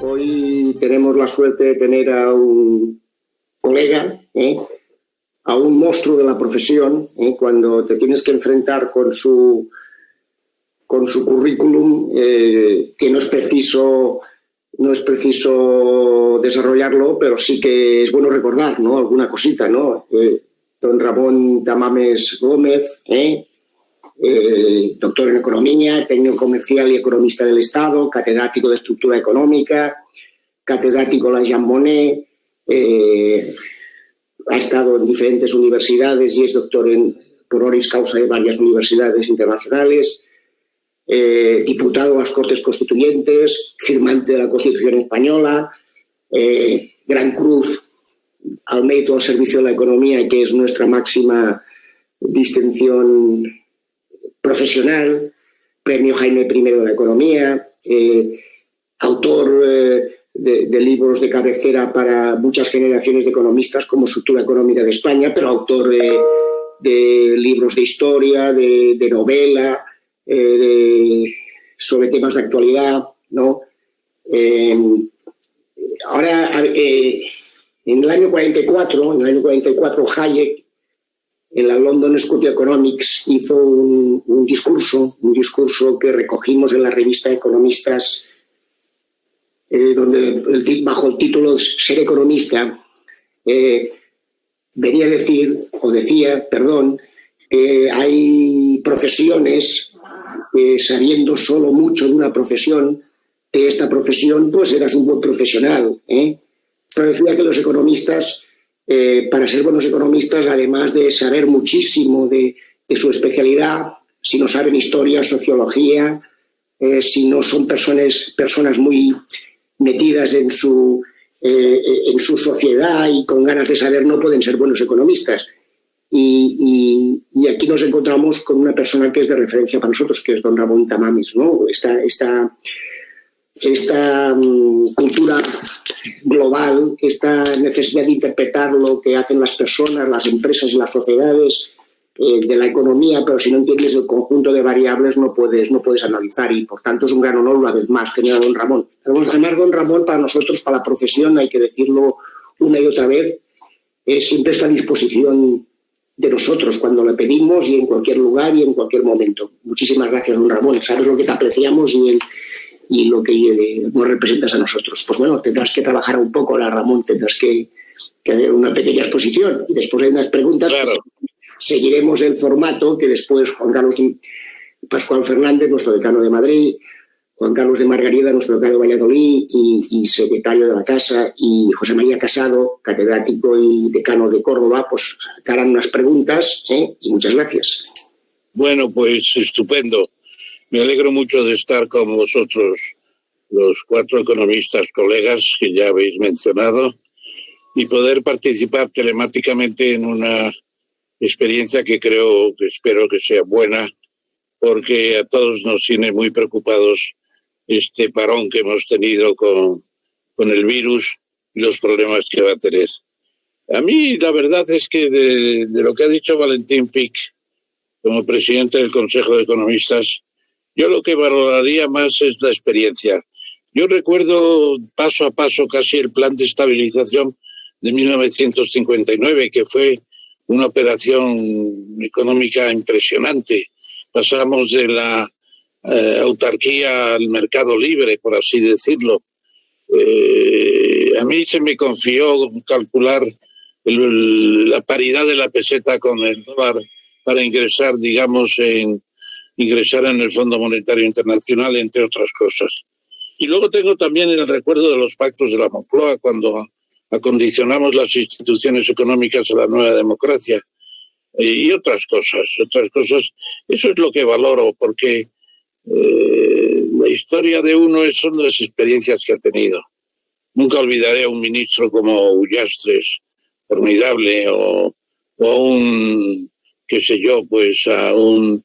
Hoy tenemos la suerte de tener a un colega, a un monstruo de la profesión, cuando te tienes que enfrentar con su currículum, que no es preciso desarrollarlo, pero sí que es bueno recordar, ¿no?, alguna cosita, ¿no? Don Ramón Tamames Gómez, doctor en Economía, técnico comercial y economista del Estado, catedrático de Estructura Económica, catedrático de la Jean Monnet, ha estado en diferentes universidades y es doctor por honoris causa de varias universidades internacionales, diputado a las Cortes Constituyentes, firmante de la Constitución Española, Gran Cruz al Mérito al Servicio de la Economía, que es nuestra máxima distinción profesional, Premio Jaime I de la Economía, autor de libros de cabecera para muchas generaciones de economistas como Estructura Económica de España, pero autor de libros de historia, de novela, sobre temas de actualidad, ¿no? Ahora, en el año 44, Hayek, en la London School of Economics, hizo un discurso que recogimos en la revista Economistas, donde bajo el título Ser economista, decía, que hay profesiones que, sabiendo solo mucho de una profesión, de esta profesión, pues eras un buen profesional, Pero decía que los economistas, para ser buenos economistas, además de saber muchísimo de su especialidad, si no saben historia, sociología, si no son personas muy metidas en su sociedad y con ganas de saber, no pueden ser buenos economistas. Y aquí nos encontramos con una persona que es de referencia para nosotros, que es don Ramón Tamames, ¿no? Esta cultura global, esta necesidad de interpretar lo que hacen las personas, las empresas y las sociedades de la economía, pero si no entiendes el conjunto de variables no puedes analizar, y por tanto es un gran honor una vez más tener a don Ramón. Además, don Ramón, para nosotros, para la profesión, hay que decirlo una y otra vez, siempre está a disposición de nosotros cuando le pedimos, y en cualquier lugar y en cualquier momento. Muchísimas gracias, don Ramón. Sabes lo que te apreciamos y lo que nos representas a nosotros. Pues bueno, tendrás que trabajar un poco, Ramón, tendrás que hacer una pequeña exposición y después hay unas preguntas. Claro. Seguiremos el formato que después Juan Carlos Pascual Fernández, nuestro decano de Madrid, Juan Carlos de Margarida, nuestro decano de Valladolid y secretario de la Casa, y José María Casado, catedrático y decano de Córdoba, pues harán unas preguntas, y muchas gracias. Bueno, pues estupendo. Me alegro mucho de estar con vosotros, los 4 economistas colegas que ya habéis mencionado, y poder participar telemáticamente en una experiencia que espero que sea buena, porque a todos nos tiene muy preocupados este parón que hemos tenido con el virus y los problemas que va a tener. A mí la verdad es que de lo que ha dicho Valentín Pic como presidente del Consejo de Economistas, yo lo que valoraría más es la experiencia. Yo recuerdo paso a paso casi el plan de estabilización de 1959, que fue una operación económica impresionante. Pasamos de la autarquía al mercado libre, por así decirlo. A mí se me confió calcular la paridad de la peseta con el dólar para ingresar en el Fondo Monetario Internacional, entre otras cosas. Y luego tengo también el recuerdo de los pactos de la Moncloa, cuando acondicionamos las instituciones económicas a la nueva democracia, y otras cosas. Eso es lo que valoro, porque la historia de uno son las experiencias que ha tenido. Nunca olvidaré a un ministro como Ullastres, formidable, o a un, a un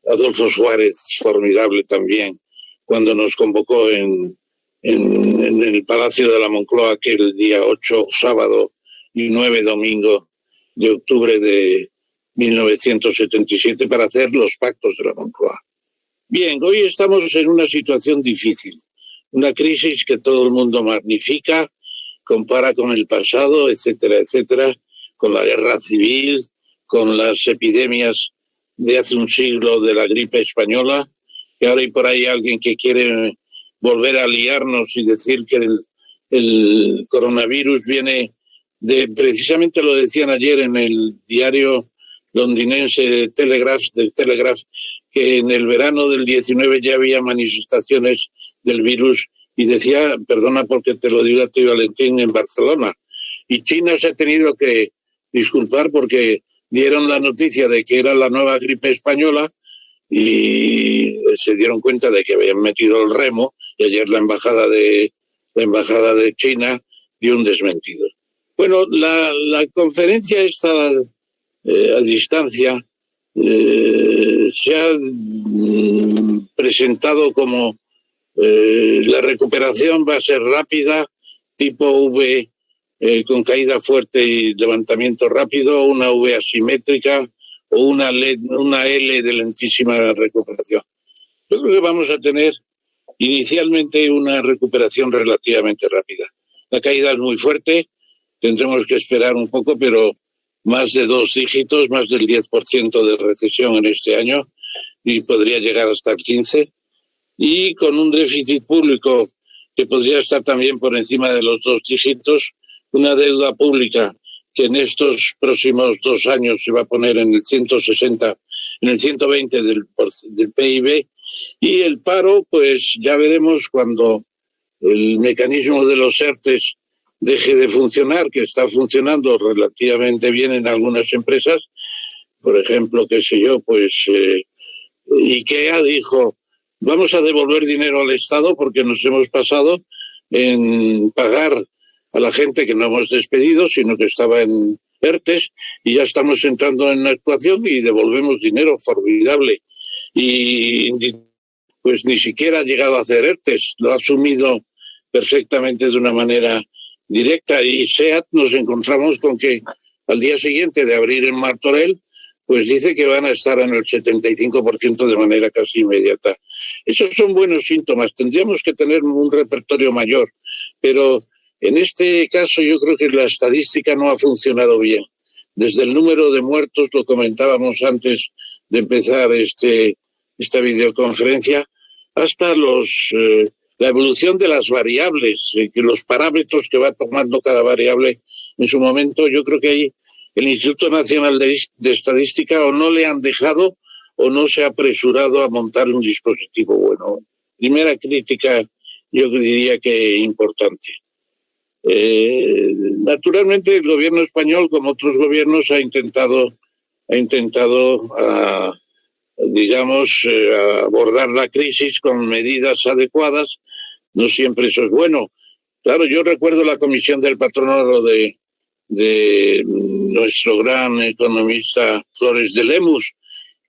Adolfo Suárez, formidable también, cuando nos convocó en el Palacio de la Moncloa aquel día 8, sábado, y 9, domingo de octubre de 1977 para hacer los pactos de la Moncloa. Bien, hoy estamos en una situación difícil, una crisis que todo el mundo magnifica, compara con el pasado, etcétera, etcétera, con la guerra civil, con las epidemias de hace un siglo de la gripe española, que ahora hay por ahí alguien que quiere volver a liarnos y decir que el coronavirus viene de, precisamente lo decían ayer en el diario londinense Telegraph, que en el verano del 19 ya había manifestaciones del virus, y decía, perdona porque te lo digo a ti, Valentín, en Barcelona. Y China se ha tenido que disculpar porque dieron la noticia de que era la nueva gripe española y se dieron cuenta de que habían metido el remo, y ayer la embajada de China dio un desmentido. Bueno, la conferencia esta a distancia se ha presentado como la recuperación va a ser rápida, tipo V con caída fuerte y levantamiento rápido, una V asimétrica o una L de lentísima recuperación. Yo creo que vamos a tener inicialmente una recuperación relativamente rápida. La caída es muy fuerte, tendremos que esperar un poco, pero más de 2 dígitos, más del 10% de recesión en este año, y podría llegar hasta el 15%, y con un déficit público que podría estar también por encima de los 2 dígitos, una deuda pública que en estos próximos 2 años se va a poner en el 160, en el 120 del PIB, y el paro, pues ya veremos cuando el mecanismo de los ERTES deje de funcionar, que está funcionando relativamente bien en algunas empresas, por ejemplo, qué sé yo, pues IKEA dijo, vamos a devolver dinero al Estado porque nos hemos pasado en pagar a la gente que no hemos despedido, sino que estaba en ERTES, y ya estamos entrando en la actuación y devolvemos dinero, formidable. Y pues ni siquiera ha llegado a hacer ERTES, lo ha asumido perfectamente de una manera directa, y SEAT nos encontramos con que al día siguiente de abrir en Martorell, pues dice que van a estar en el 75% de manera casi inmediata. Esos son buenos síntomas, tendríamos que tener un repertorio mayor, pero en este caso yo creo que la estadística no ha funcionado bien. Desde el número de muertos, lo comentábamos antes de empezar esta videoconferencia, hasta la evolución de las variables, que los parámetros que va tomando cada variable en su momento, yo creo que ahí el Instituto Nacional de Estadística o no le han dejado o no se ha apresurado a montar un dispositivo bueno. Primera crítica, yo diría que importante. Naturalmente el gobierno español, como otros gobiernos, ha intentado abordar la crisis con medidas adecuadas. No siempre eso es bueno. Claro, yo recuerdo la comisión del Patronoro de nuestro gran economista Flores de Lemus,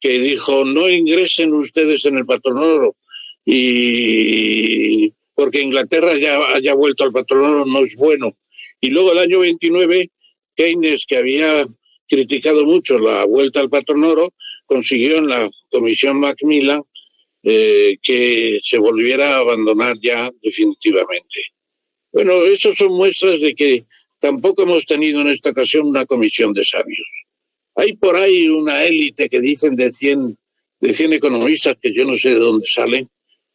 que dijo, no ingresen ustedes en el Patronoro, y porque Inglaterra ya haya vuelto al Patronoro no es bueno. Y luego el año 29, Keynes, que había criticado mucho la vuelta al Patronoro, consiguió en la comisión Macmillan que se volviera a abandonar ya definitivamente. Bueno, eso son muestras de que tampoco hemos tenido en esta ocasión una comisión de sabios. Hay por ahí una élite que dicen de 100 economistas, que yo no sé de dónde salen,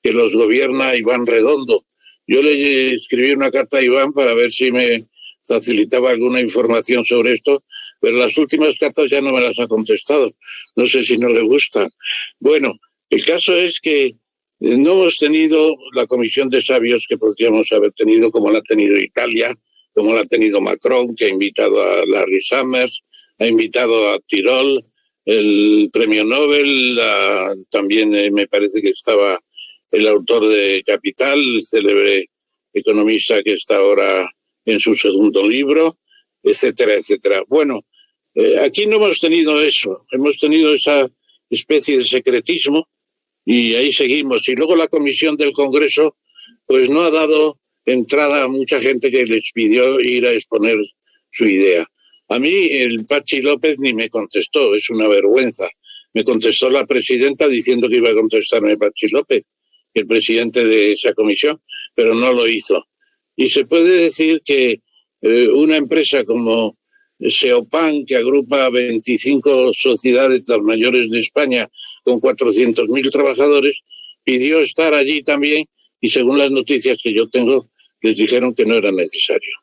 que los gobierna Iván Redondo. Yo le escribí una carta a Iván para ver si me facilitaba alguna información sobre esto, pero las últimas cartas ya no me las ha contestado. No sé si no le gusta. Bueno, el caso es que no hemos tenido la comisión de sabios que podríamos haber tenido, como la ha tenido Italia, como la ha tenido Macron, que ha invitado a Larry Summers, ha invitado a Tirol, el premio Nobel, también me parece que estaba el autor de Capital, el célebre economista que está ahora en su segundo libro, etcétera, etcétera. Bueno, aquí no hemos tenido eso, hemos tenido esa especie de secretismo y ahí seguimos. Y luego la comisión del Congreso pues no ha dado entrada a mucha gente que les pidió ir a exponer su idea. A mí el Pachi López ni me contestó, es una vergüenza. Me contestó la presidenta diciendo que iba a contestarme Pachi López, el presidente de esa comisión, pero no lo hizo. Y se puede decir que una empresa como Seopan, que agrupa 25 sociedades las mayores de España con 400.000 trabajadores, pidió estar allí también y según las noticias que yo tengo, les dijeron que no era necesario.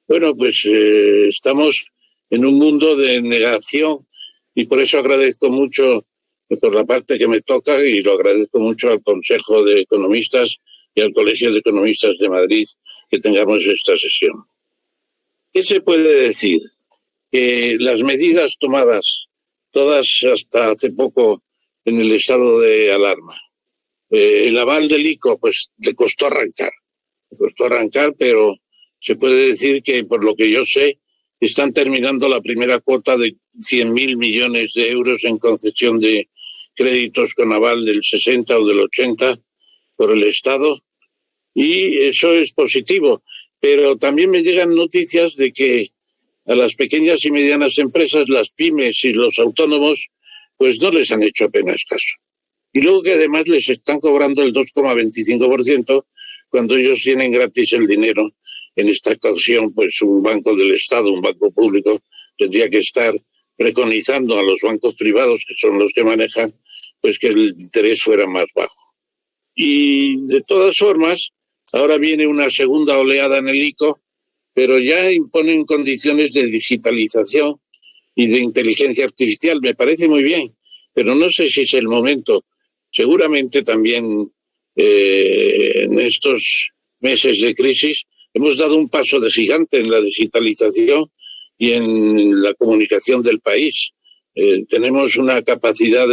Bueno, pues estamos en un mundo de negación y por eso agradezco mucho por la parte que me toca y lo agradezco mucho al Consejo de Economistas y al Colegio de Economistas de Madrid que tengamos esta sesión. ¿Qué se puede decir? Que las medidas tomadas, todas hasta hace poco en el estado de alarma, el aval del ICO pues le costó arrancar, pero se puede decir que por lo que yo sé están terminando la primera cuota de 100.000 millones de euros en concesión de créditos con aval del 60 o del 80 por el Estado y eso es positivo, pero también me llegan noticias de que a las pequeñas y medianas empresas, las pymes y los autónomos, pues no les han hecho apenas caso. Y luego que además les están cobrando el 2,25% cuando ellos tienen gratis el dinero. En esta ocasión, pues un banco del Estado, un banco público, tendría que estar preconizando a los bancos privados, que son los que manejan, pues que el interés fuera más bajo. Y de todas formas, ahora viene una segunda oleada en el ICO, pero ya imponen condiciones de digitalización y de inteligencia artificial. Me parece muy bien, pero no sé si es el momento. Seguramente también en estos meses de crisis hemos dado un paso de gigante en la digitalización y en la comunicación del país. Tenemos una capacidad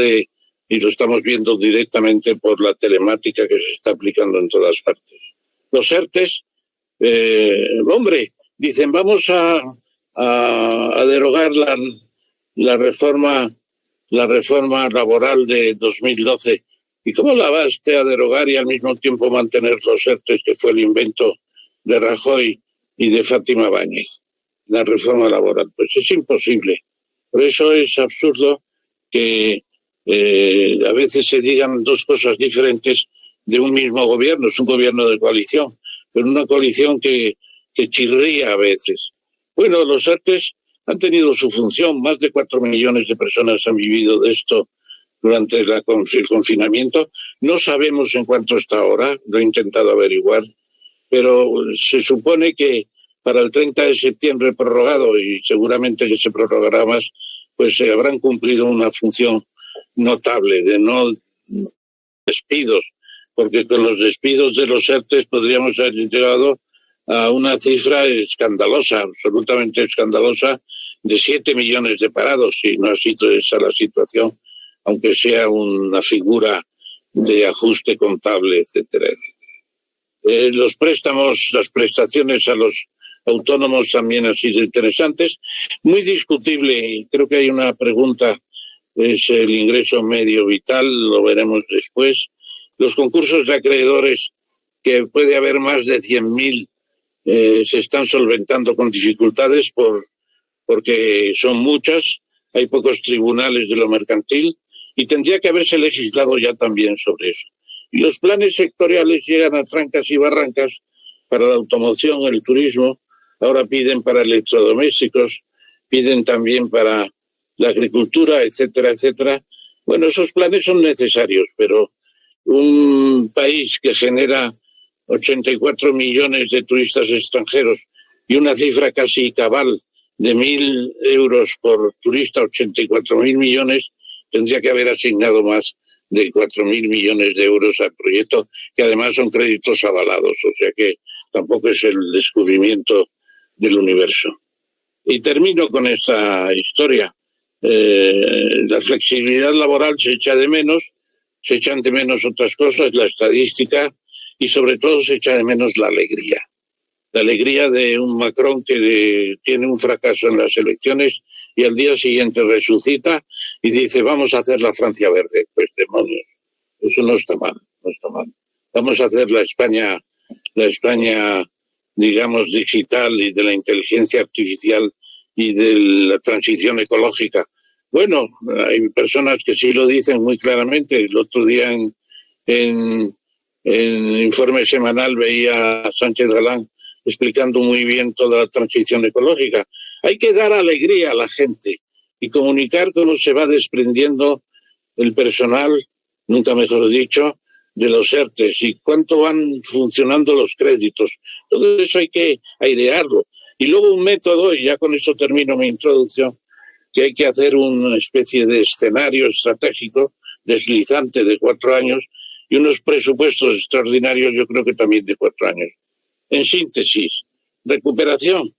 y lo estamos viendo directamente por la telemática que se está aplicando en todas partes. Los ERTES, hombre, dicen vamos a derogar la reforma laboral de 2012. ¿Y cómo la va usted a derogar y al mismo tiempo mantener los ERTES, que fue el invento de Rajoy y de Fátima Báñez, la reforma laboral? Pues es imposible. Por eso es absurdo que a veces se digan dos cosas diferentes de un mismo gobierno. Es un gobierno de coalición, pero una coalición que chirría a veces. Bueno, los ERTES han tenido su función. Más de 4 millones de personas han vivido de esto durante el confinamiento. No sabemos en cuánto está ahora, lo he intentado averiguar, pero se supone que para el 30 de septiembre prorrogado, y seguramente que se prorrogará más, pues se habrán cumplido una función notable de no despidos, porque con los despidos de los ERTES podríamos haber llegado a una cifra escandalosa, absolutamente escandalosa, de 7 millones de parados, y no ha sido esa la situación, aunque sea una figura de ajuste contable, etcétera, etcétera. Los préstamos, las prestaciones a los autónomos también han sido interesantes. Muy discutible, y creo que hay una pregunta, es el ingreso medio vital, lo veremos después. Los concursos de acreedores, que puede haber más de 100.000, se están solventando con dificultades porque son muchas, hay pocos tribunales de lo mercantil y tendría que haberse legislado ya también sobre eso. Y los planes sectoriales llegan a trancas y barrancas para la automoción, el turismo, ahora piden para electrodomésticos, piden también para la agricultura, etcétera, etcétera. Bueno, esos planes son necesarios, pero un país que genera 84 millones de turistas extranjeros y una cifra casi cabal de 1.000 euros por turista, 84.000 millones, tendría que haber asignado más de 4.000 millones de euros al proyecto, que además son créditos avalados, o sea que tampoco es el descubrimiento del universo. Y termino con esta historia. La flexibilidad laboral se echa de menos, se echan de menos otras cosas, la estadística, y sobre todo se echa de menos la alegría. La alegría de un Macron que tiene un fracaso en las elecciones y al día siguiente resucita y dice vamos a hacer la Francia verde. Pues demonios, eso no está mal, no está mal. Vamos a hacer la España, digamos, digital y de la inteligencia artificial y de la transición ecológica. Bueno, hay personas que sí lo dicen muy claramente. El otro día en Informe Semanal veía a Sánchez Galán explicando muy bien toda la transición ecológica. Hay que dar alegría a la gente y comunicar cómo se va desprendiendo el personal, nunca mejor dicho, de los ERTES y cuánto van funcionando los créditos. Todo eso hay que airearlo. Y luego un método, y ya con eso termino mi introducción, que hay que hacer una especie de escenario estratégico deslizante de 4 años y unos presupuestos extraordinarios, yo creo que también de 4 años. En síntesis, recuperación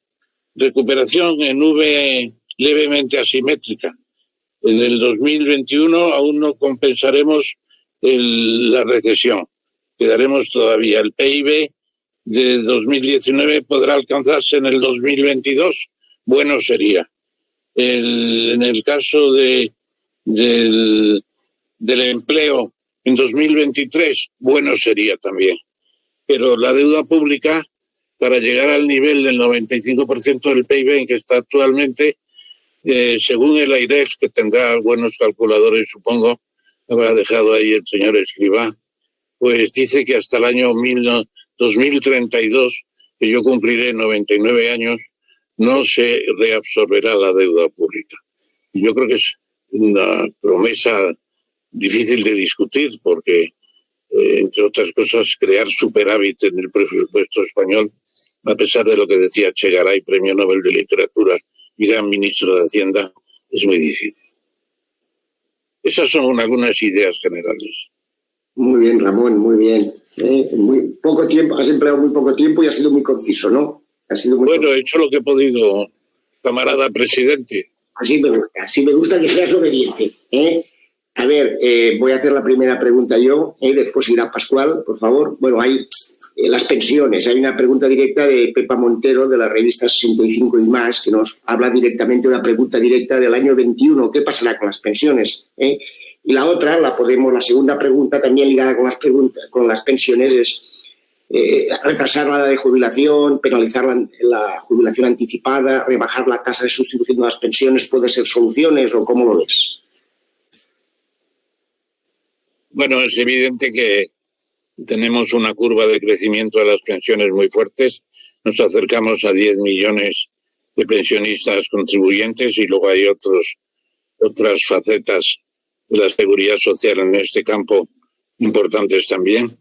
en V levemente asimétrica. En el 2021 aún no compensaremos la recesión. Quedaremos todavía. El PIB de 2019 podrá alcanzarse en el 2022. Bueno sería. En el caso del empleo en 2023, bueno sería también. Pero la deuda pública, para llegar al nivel del 95% del PIB en que está actualmente, según el AIREF, que tendrá buenos calculadores, supongo, habrá dejado ahí el señor Escrivá, pues dice que hasta el año 2032, que yo cumpliré 99 años, no se reabsorberá la deuda pública. Yo creo que es una promesa difícil de discutir porque, entre otras cosas, crear superávit en el presupuesto español, a pesar de lo que decía Che Garay, Premio Nobel de Literatura y gran ministro de Hacienda, es muy difícil. Esas son algunas ideas generales. Muy bien, Ramón, muy bien. Muy poco tiempo, has empleado muy poco tiempo y has sido muy conciso, ¿no? Bueno, he hecho lo que he podido, camarada presidente. Así me gusta que seas obediente. A ver, voy a hacer la primera pregunta yo, después irá Pascual, por favor. Bueno, hay las pensiones. Hay una pregunta directa de Pepa Montero, de la revista 65 y más, que nos habla directamente, una pregunta directa del año 21. ¿Qué pasará con las pensiones? Y la otra, la segunda pregunta, también ligada con las pensiones, es retrasar la edad de jubilación, penalizar la jubilación anticipada, rebajar la tasa de sustitución de las pensiones, ¿puede ser soluciones o cómo lo ves? Bueno, es evidente que tenemos una curva de crecimiento de las pensiones muy fuertes. Nos acercamos a 10 millones de pensionistas contribuyentes y luego hay otras facetas de la seguridad social en este campo importantes también.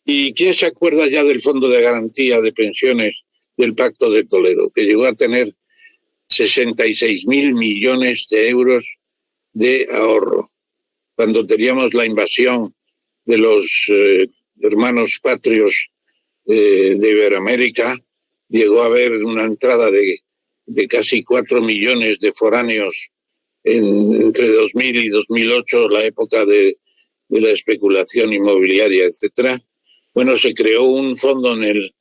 ¿Y quién se acuerda ya del Fondo de Garantía de Pensiones del Pacto de Toledo, que llegó a tener 66.000 millones de euros de ahorro? Cuando teníamos la invasión de los hermanos patrios de Iberoamérica, llegó a haber una entrada de casi 4 millones de foráneos entre 2000 y 2008, la época de la especulación inmobiliaria, etcétera. Bueno, se creó un fondo en el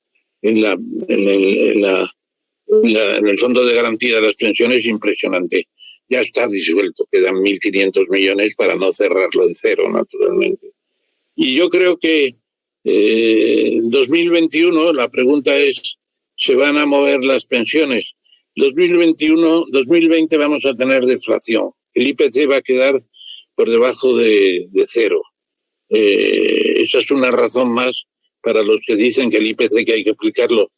Fondo de Garantía de las Pensiones impresionante. Ya está disuelto, quedan 1.500 millones para no cerrarlo en cero, naturalmente. Y yo creo que en 2021, la pregunta es, ¿se van a mover las pensiones? 2020 vamos a tener deflación. El IPC va a quedar por debajo de cero. Esa es una razón más para los que dicen que el IPC que hay que aplicarlo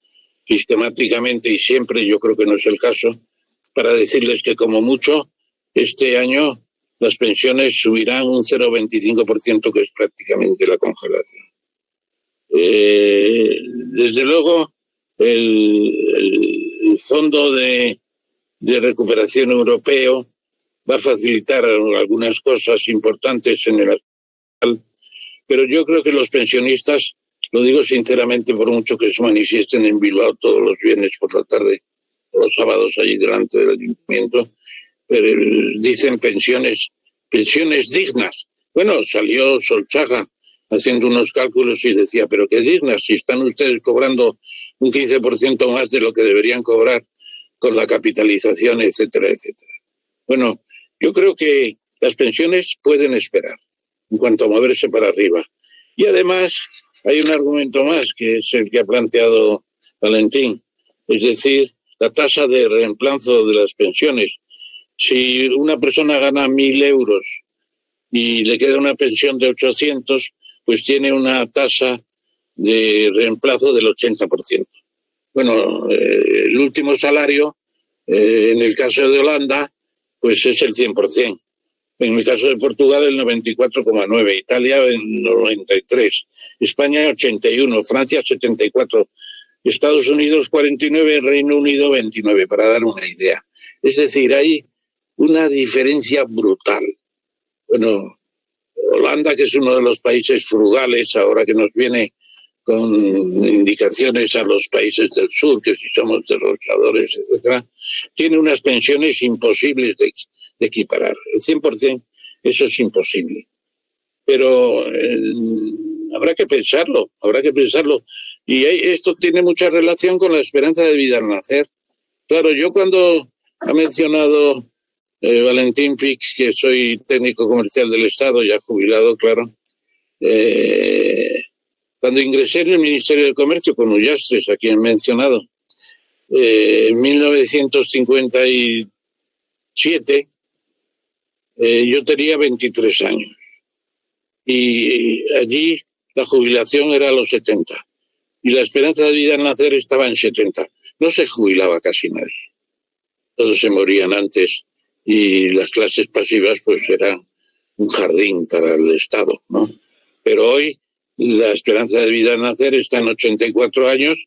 sistemáticamente y siempre, yo creo que no es el caso, para decirles que como mucho este año las pensiones subirán un 0,25%, que es prácticamente la congelación. Desde luego, el Fondo de Recuperación Europeo va a facilitar algunas cosas importantes en el actual, pero yo creo que los pensionistas, lo digo sinceramente, por mucho que se manifiesten en Bilbao todos los viernes por la tarde, los sábados allí delante del ayuntamiento, pero dicen pensiones dignas. Bueno, salió Solchaga haciendo unos cálculos y decía, pero qué dignas, si están ustedes cobrando un 15% más de lo que deberían cobrar con la capitalización, etcétera, etcétera. Bueno, yo creo que las pensiones pueden esperar en cuanto a moverse para arriba. Y además hay un argumento más, que es el que ha planteado Valentín, es decir, la tasa de reemplazo de las pensiones. Si una persona gana 1.000 euros y le queda una pensión de 800, pues tiene una tasa de reemplazo del 80%. Bueno, el último salario, en el caso de Holanda, pues es el 100%. En el caso de Portugal, el 94,9%, Italia, el 93%, España, 81%, Francia, 74%, Estados Unidos, 49%, Reino Unido, 29%, para dar una idea. Es decir, hay una diferencia brutal. Bueno, Holanda, que es uno de los países frugales, ahora que nos viene con indicaciones a los países del sur, que si somos derrochadores, etcétera, tiene unas pensiones imposibles de equiparar. El 100%, eso es imposible. Pero habrá que pensarlo. Y esto tiene mucha relación con la esperanza de vida al nacer. Claro, yo cuando ha mencionado Valentín Pic, que soy técnico comercial del Estado, ya jubilado, claro, cuando ingresé en el Ministerio de Comercio con Ullastres, a quien he mencionado, en 1957, yo tenía 23 años. Y allí la jubilación era a los 70. Y la esperanza de vida al nacer estaba en 70. No se jubilaba casi nadie. Todos se morían antes y las clases pasivas pues eran un jardín para el Estado, ¿no? Pero hoy la esperanza de vida al nacer está en 84 años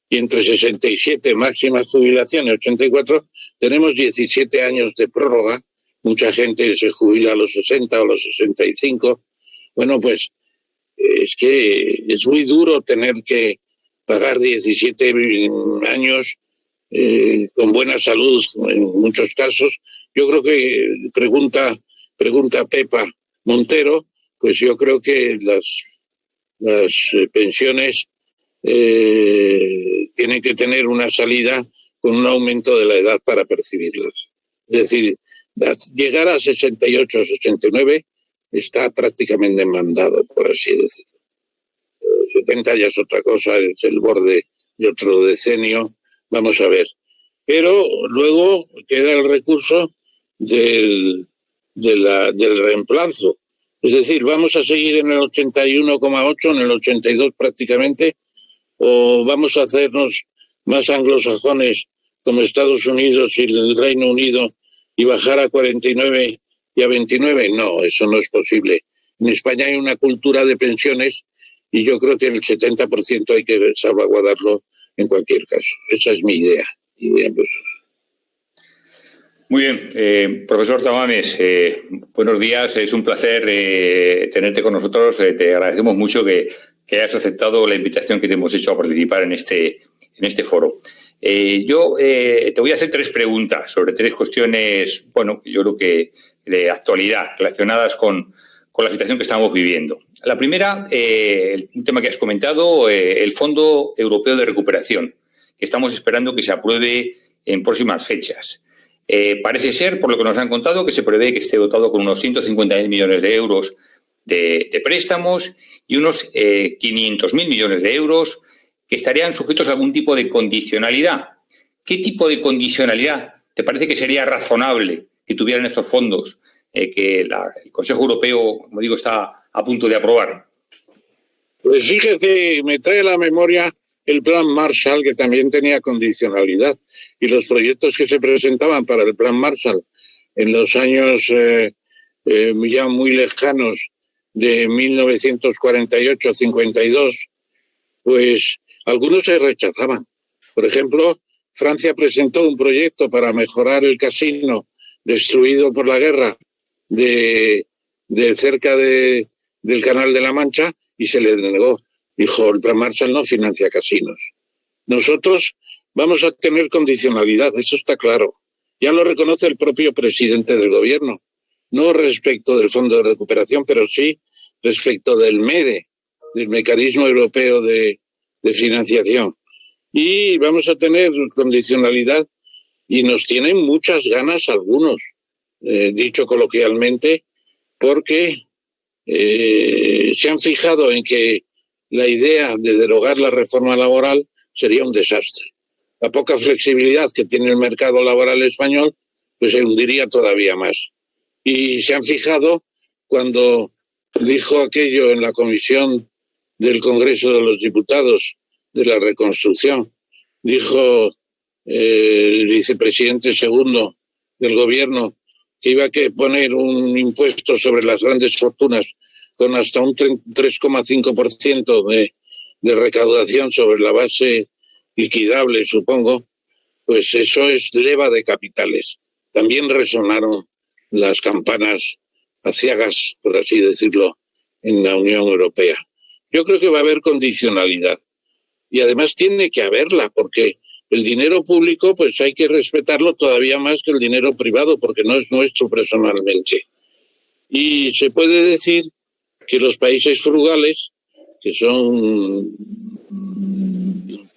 y entre 67, máxima jubilación, y 84, tenemos 17 años de prórroga. Mucha gente se jubila a los 60 o los 65. Bueno, pues es que es muy duro tener que pagar 17 años con buena salud en muchos casos. Yo creo que pregunta Pepa Montero, pues yo creo que las pensiones tienen que tener una salida con un aumento de la edad para percibirlas. Es decir, llegar a 68 o 69 está prácticamente demandado, por así decirlo. 70 ya es otra cosa, es el borde de otro decenio, vamos a ver. Pero luego queda el recurso del reemplazo. Es decir, ¿vamos a seguir en el 81,8, en el 82 prácticamente? ¿O vamos a hacernos más anglosajones como Estados Unidos y el Reino Unido y bajar a 49 y a 29? No, eso no es posible. En España hay una cultura de pensiones y yo creo que el 70% hay que salvaguardarlo en cualquier caso. Esa es mi idea. Muy bien, profesor Tamames, buenos días, es un placer tenerte con nosotros, te agradecemos mucho que hayas aceptado la invitación que te hemos hecho a participar en este foro. Yo te voy a hacer 3 preguntas sobre 3 cuestiones, bueno, yo creo que de actualidad, relacionadas con la situación que estamos viviendo. La primera, un tema que has comentado, el Fondo Europeo de Recuperación, que estamos esperando que se apruebe en próximas fechas. Parece ser, por lo que nos han contado, que se prevé que esté dotado con unos 150.000 millones de euros de préstamos y unos 500.000 millones de euros que estarían sujetos a algún tipo de condicionalidad. ¿Qué tipo de condicionalidad te parece que sería razonable que tuvieran estos fondos que el Consejo Europeo, como digo, está a punto de aprobar? Pues fíjese, me trae a la memoria el plan Marshall, que también tenía condicionalidad, y los proyectos que se presentaban para el plan Marshall en los años ya muy lejanos de 1948-52, pues algunos se rechazaban. Por ejemplo, Francia presentó un proyecto para mejorar el casino destruido por la guerra de cerca del Canal de la Mancha y se le denegó. Dijo, el plan Marshall no financia casinos. Nosotros vamos a tener condicionalidad, eso está claro. Ya lo reconoce el propio presidente del gobierno. No respecto del Fondo de Recuperación, pero sí respecto del MEDE, del Mecanismo Europeo de Financiación. Y vamos a tener condicionalidad y nos tienen muchas ganas algunos, dicho coloquialmente, porque se han fijado en que la idea de derogar la reforma laboral sería un desastre. la poca flexibilidad que tiene el mercado laboral español, pues se hundiría todavía más. Y se han fijado cuando dijo aquello en la comisión del Congreso de los Diputados de la reconstrucción, dijo el vicepresidente segundo del gobierno que iba a poner un impuesto sobre las grandes fortunas con hasta un 3,5% de recaudación sobre la base liquidable, supongo, pues eso es leva de capitales. También resonaron las campanas aciagas, por así decirlo, en la Unión Europea. Yo creo que va a haber condicionalidad y además tiene que haberla, porque el dinero público pues hay que respetarlo todavía más que el dinero privado, porque no es nuestro personalmente. Y se puede decir que los países frugales, que son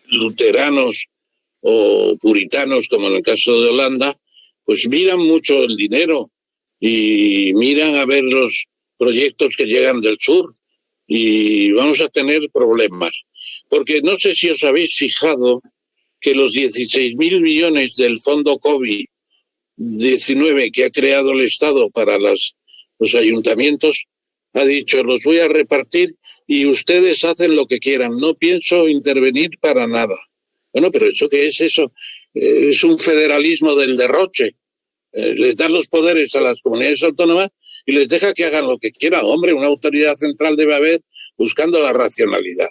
luteranos o puritanos, como en el caso de Holanda, pues miran mucho el dinero y miran a ver los proyectos que llegan del sur y vamos a tener problemas. Porque no sé si os habéis fijado que los 16.000 millones del fondo COVID-19 que ha creado el Estado para los ayuntamientos, ha dicho, los voy a repartir y ustedes hacen lo que quieran, no pienso intervenir para nada. Bueno, pero ¿eso qué es eso? Es un federalismo del derroche. Les dan los poderes a las comunidades autónomas y les deja que hagan lo que quieran. Hombre, una autoridad central debe haber buscando la racionalidad.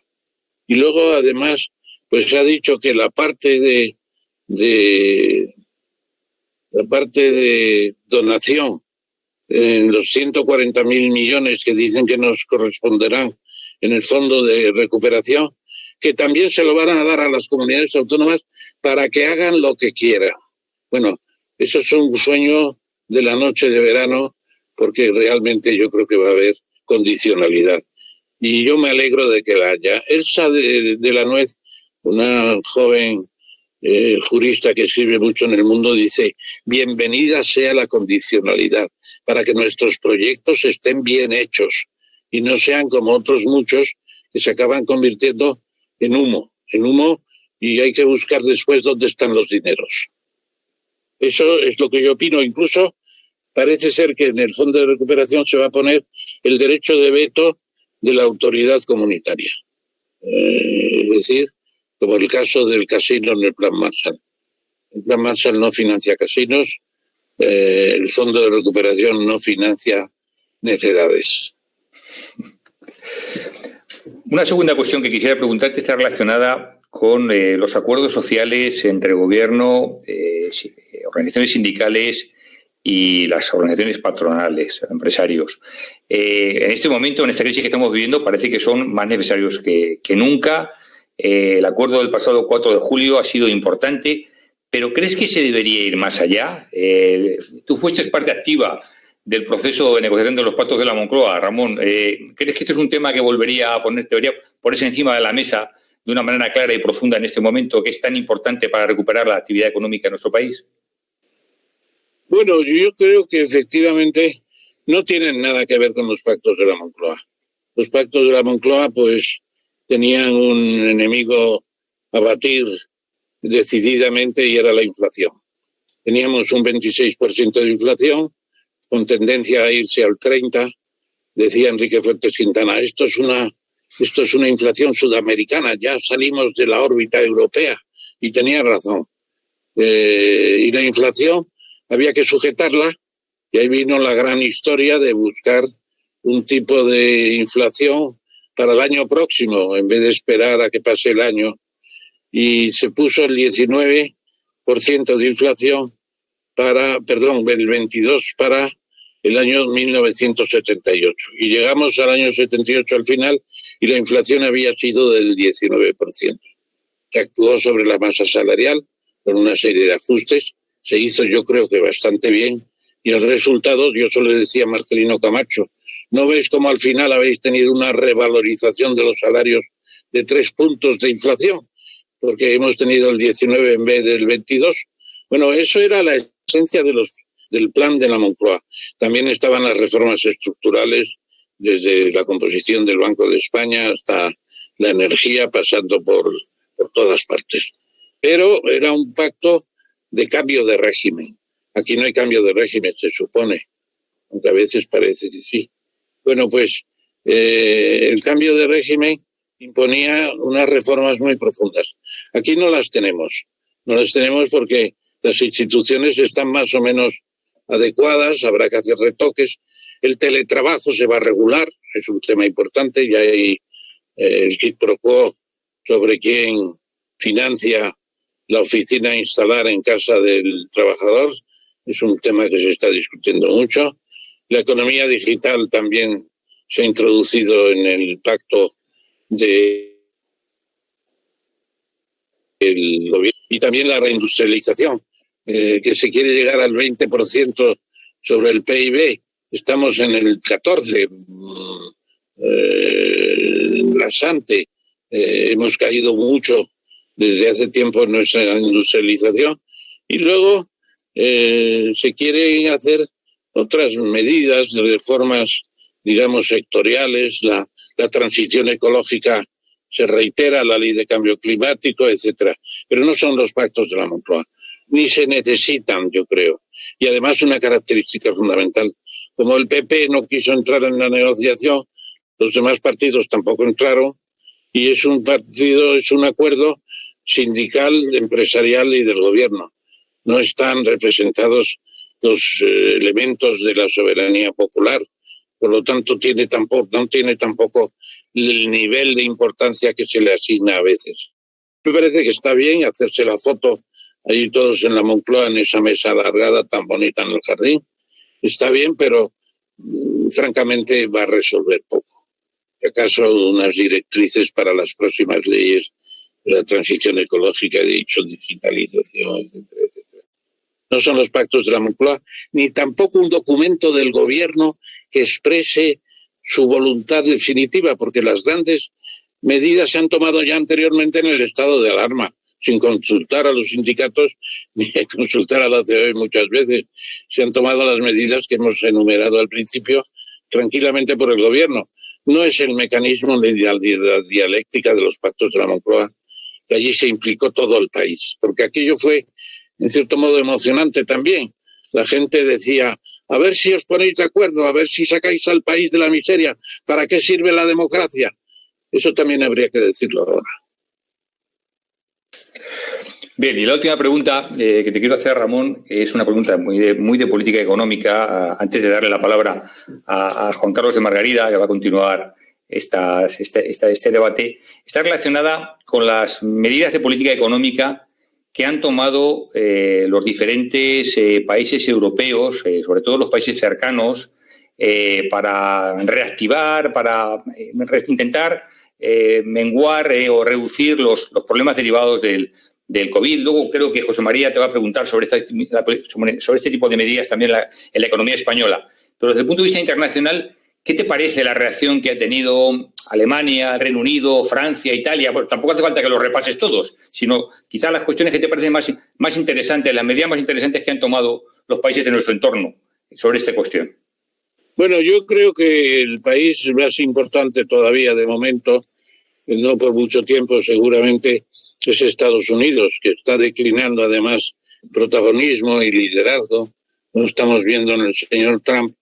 Y luego, además, pues se ha dicho que la parte de donación en los 140.000 millones que dicen que nos corresponderán en el fondo de recuperación, que también se lo van a dar a las comunidades autónomas para que hagan lo que quieran. Bueno, eso es un sueño de la noche de verano, porque realmente yo creo que va a haber condicionalidad. Y yo me alegro de que la haya. Elsa de la Nuez, una joven jurista que escribe mucho en El Mundo, dice, bienvenida sea la condicionalidad, para que nuestros proyectos estén bien hechos y no sean como otros muchos que se acaban convirtiendo en humo, y hay que buscar después dónde están los dineros. Eso es lo que yo opino. Incluso parece ser que en el Fondo de Recuperación se va a poner el derecho de veto de la autoridad comunitaria. Es decir, como el caso del casino en el Plan Marshall. El Plan Marshall no financia casinos, el Fondo de Recuperación no financia necedades. Una segunda cuestión que quisiera preguntarte está relacionada con los acuerdos sociales entre el gobierno, organizaciones sindicales y las organizaciones patronales, empresarios. En este momento, en esta crisis que estamos viviendo, parece que son más necesarios que nunca. El acuerdo del pasado 4 de julio ha sido importante, pero ¿crees que se debería ir más allá? Tú fuiste parte activa del proceso de negociación de los pactos de la Moncloa, Ramón. ¿Crees que este es un tema que debería ponerse encima de la mesa de una manera clara y profunda en este momento, que es tan importante para recuperar la actividad económica en nuestro país? Bueno, yo creo que efectivamente no tienen nada que ver con los pactos de la Moncloa. Los pactos de la Moncloa, pues, tenían un enemigo a batir decididamente y era la inflación. Teníamos un 26% de inflación, con tendencia a irse al 30%, decía Enrique Fuentes Quintana. Esto es una inflación sudamericana, ya salimos de la órbita europea, y tenía razón. Y la inflación había que sujetarla, y ahí vino la gran historia de buscar un tipo de inflación para el año próximo, en vez de esperar a que pase el año, y se puso el 19% de inflación el 22% para el año 1978. Y llegamos al año 78 al final, y la inflación había sido del 19%, que actuó sobre la masa salarial con una serie de ajustes. Se hizo, yo creo que bastante bien, y el resultado, yo solo le decía a Marcelino Camacho, ¿no veis cómo al final habéis tenido una revalorización de los salarios de 3 puntos de inflación? Porque hemos tenido el 19 en vez del 22. Bueno, eso era la esencia del plan de la Moncloa. También estaban las reformas estructurales, desde la composición del Banco de España hasta la energía, pasando por todas partes. pero era un pacto de cambio de régimen. Aquí no hay cambio de régimen, se supone, aunque a veces parece que sí. Bueno, pues el cambio de régimen imponía unas reformas muy profundas. Aquí no las tenemos. No las tenemos porque las instituciones están más o menos adecuadas, habrá que hacer retoques. El teletrabajo se va a regular, es un tema importante, ya hay el quid pro quo sobre quién financia la oficina a instalar en casa del trabajador. Es un tema que se está discutiendo mucho. La economía digital también se ha introducido en el pacto del gobierno. Y también la reindustrialización, que se quiere llegar al 20% sobre el PIB. Estamos en el 14%, rasante. Hemos caído mucho desde hace tiempo en nuestra industrialización. Y luego se quieren hacer otras medidas de reformas, digamos, sectoriales, la transición ecológica se reitera, la ley de cambio climático, etcétera. Pero no son los pactos de la Moncloa, ni se necesitan, yo creo. Y además una característica fundamental, como el PP no quiso entrar en la negociación, los demás partidos tampoco entraron, y es un acuerdo sindical, empresarial y del gobierno. No están representados los elementos de la soberanía popular, por lo tanto no tiene tampoco el nivel de importancia que se le asigna a veces. Me parece que está bien hacerse la foto ahí todos en la Moncloa, en esa mesa alargada tan bonita en el jardín. Está bien, pero francamente va a resolver poco. ¿Acaso unas directrices para las próximas leyes de la transición ecológica, he dicho, digitalización, etcétera, etcétera? No son los pactos de la Moncloa, ni tampoco un documento del gobierno que exprese su voluntad definitiva, porque las grandes medidas se han tomado ya anteriormente en el estado de alarma, sin consultar a los sindicatos ni consultar a la COE muchas veces. Se han tomado las medidas que hemos enumerado al principio tranquilamente por el gobierno. No es el mecanismo de la dialéctica de los pactos de la Moncloa, que allí se implicó todo el país, porque aquello fue, en cierto modo, emocionante también. La gente decía, a ver si os ponéis de acuerdo, a ver si sacáis al país de la miseria, ¿para qué sirve la democracia? Eso también habría que decirlo ahora. Bien, y la última pregunta que te quiero hacer, Ramón, es una pregunta muy de política económica. Antes de darle la palabra a Juan Carlos de Margarida, que va a continuar este debate, está relacionada con las medidas de política económica que han tomado los diferentes países europeos, sobre todo los países cercanos, para reactivar, para intentar menguar o reducir los problemas derivados del COVID. Luego creo que José María te va a preguntar sobre este tipo de medidas también en la economía española. Pero desde el punto de vista internacional, ¿qué te parece la reacción que ha tenido Alemania, Reino Unido, Francia, Italia? Bueno, tampoco hace falta que los repases todos, sino quizás las cuestiones que te parecen más interesantes, las medidas más interesantes que han tomado los países de nuestro entorno sobre esta cuestión. Bueno, yo creo que el país más importante todavía de momento, no por mucho tiempo seguramente, es Estados Unidos, que está declinando además protagonismo y liderazgo. Lo estamos viendo en el señor Trump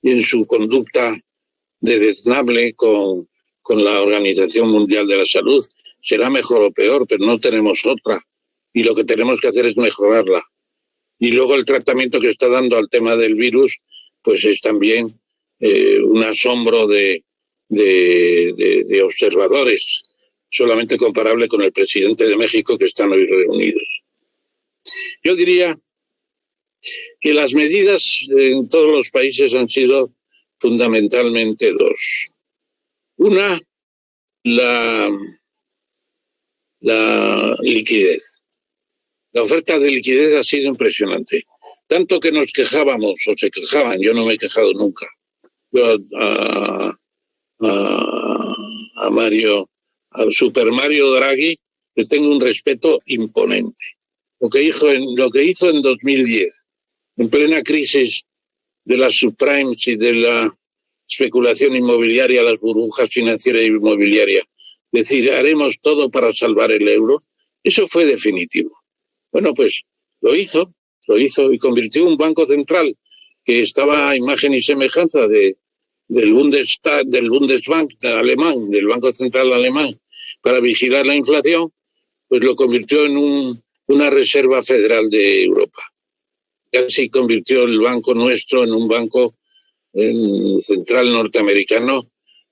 y en su conducta deleznable con la Organización Mundial de la Salud. Será mejor o peor, pero no tenemos otra. Y lo que tenemos que hacer es mejorarla. Y luego el tratamiento que está dando al tema del virus, pues es también un asombro de observadores, solamente comparable con el presidente de México, que están hoy reunidos. Yo diría que las medidas en todos los países han sido fundamentalmente dos. Una, la liquidez. La oferta de liquidez ha sido impresionante. Tanto que nos quejábamos, o se quejaban, yo no me he quejado nunca. Yo al Super Mario Draghi le tengo un respeto imponente. Lo que hizo en 2010, en plena crisis de las subprimes y de la especulación inmobiliaria, las burbujas financieras e inmobiliarias, decir, haremos todo para salvar el euro, Eso fue definitivo. Bueno, pues lo hizo y convirtió un banco central que estaba a imagen y semejanza del Bundesbank alemán, del Banco Central alemán, para vigilar la inflación, pues lo convirtió en una reserva federal de Europa. Casi convirtió el banco nuestro en un banco central norteamericano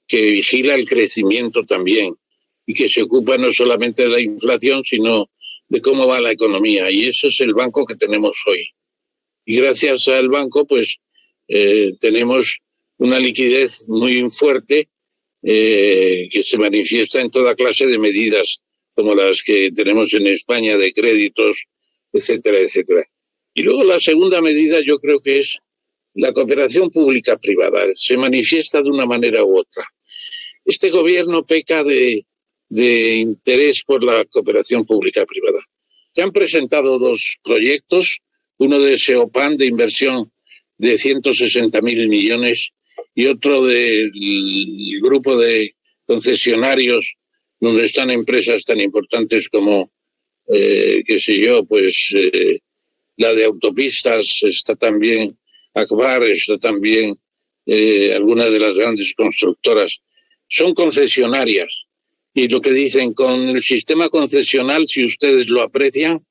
que vigila el crecimiento también y que se ocupa no solamente de la inflación, sino de cómo va la economía. Y eso es el banco que tenemos hoy. Y gracias al banco, pues, tenemos una liquidez muy fuerte que se manifiesta en toda clase de medidas, como las que tenemos en España de créditos, etcétera, etcétera. Y luego la segunda medida yo creo que es la cooperación pública-privada. Se manifiesta de una manera u otra. Este gobierno peca de interés por la cooperación pública-privada. Se han presentado 2 proyectos, uno de SEOPAN de inversión de 160.000 millones y otro del grupo de concesionarios donde están empresas tan importantes como, qué sé yo, pues la de autopistas, está también Akbar, está también algunas de las grandes constructoras. Son concesionarias y lo que dicen, con el sistema concesional, si ustedes lo aprecian,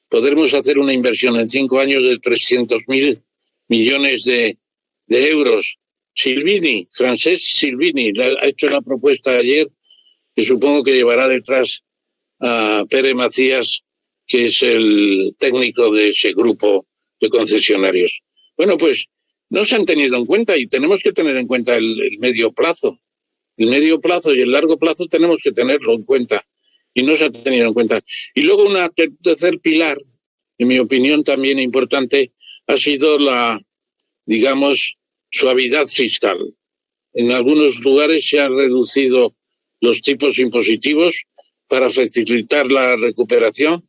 podremos hacer una inversión en 5 años de 300.000 millones de euros. Francesc Silvini, ha hecho la propuesta ayer, que supongo que llevará detrás a Pere Macías, que es el técnico de ese grupo de concesionarios. Bueno, pues no se han tenido en cuenta y tenemos que tener en cuenta el medio plazo. El medio plazo y el largo plazo tenemos que tenerlo en cuenta y no se ha tenido en cuenta. Y luego un tercer pilar, en mi opinión también importante, ha sido la, digamos, suavidad fiscal. En algunos lugares se han reducido los tipos impositivos para facilitar la recuperación,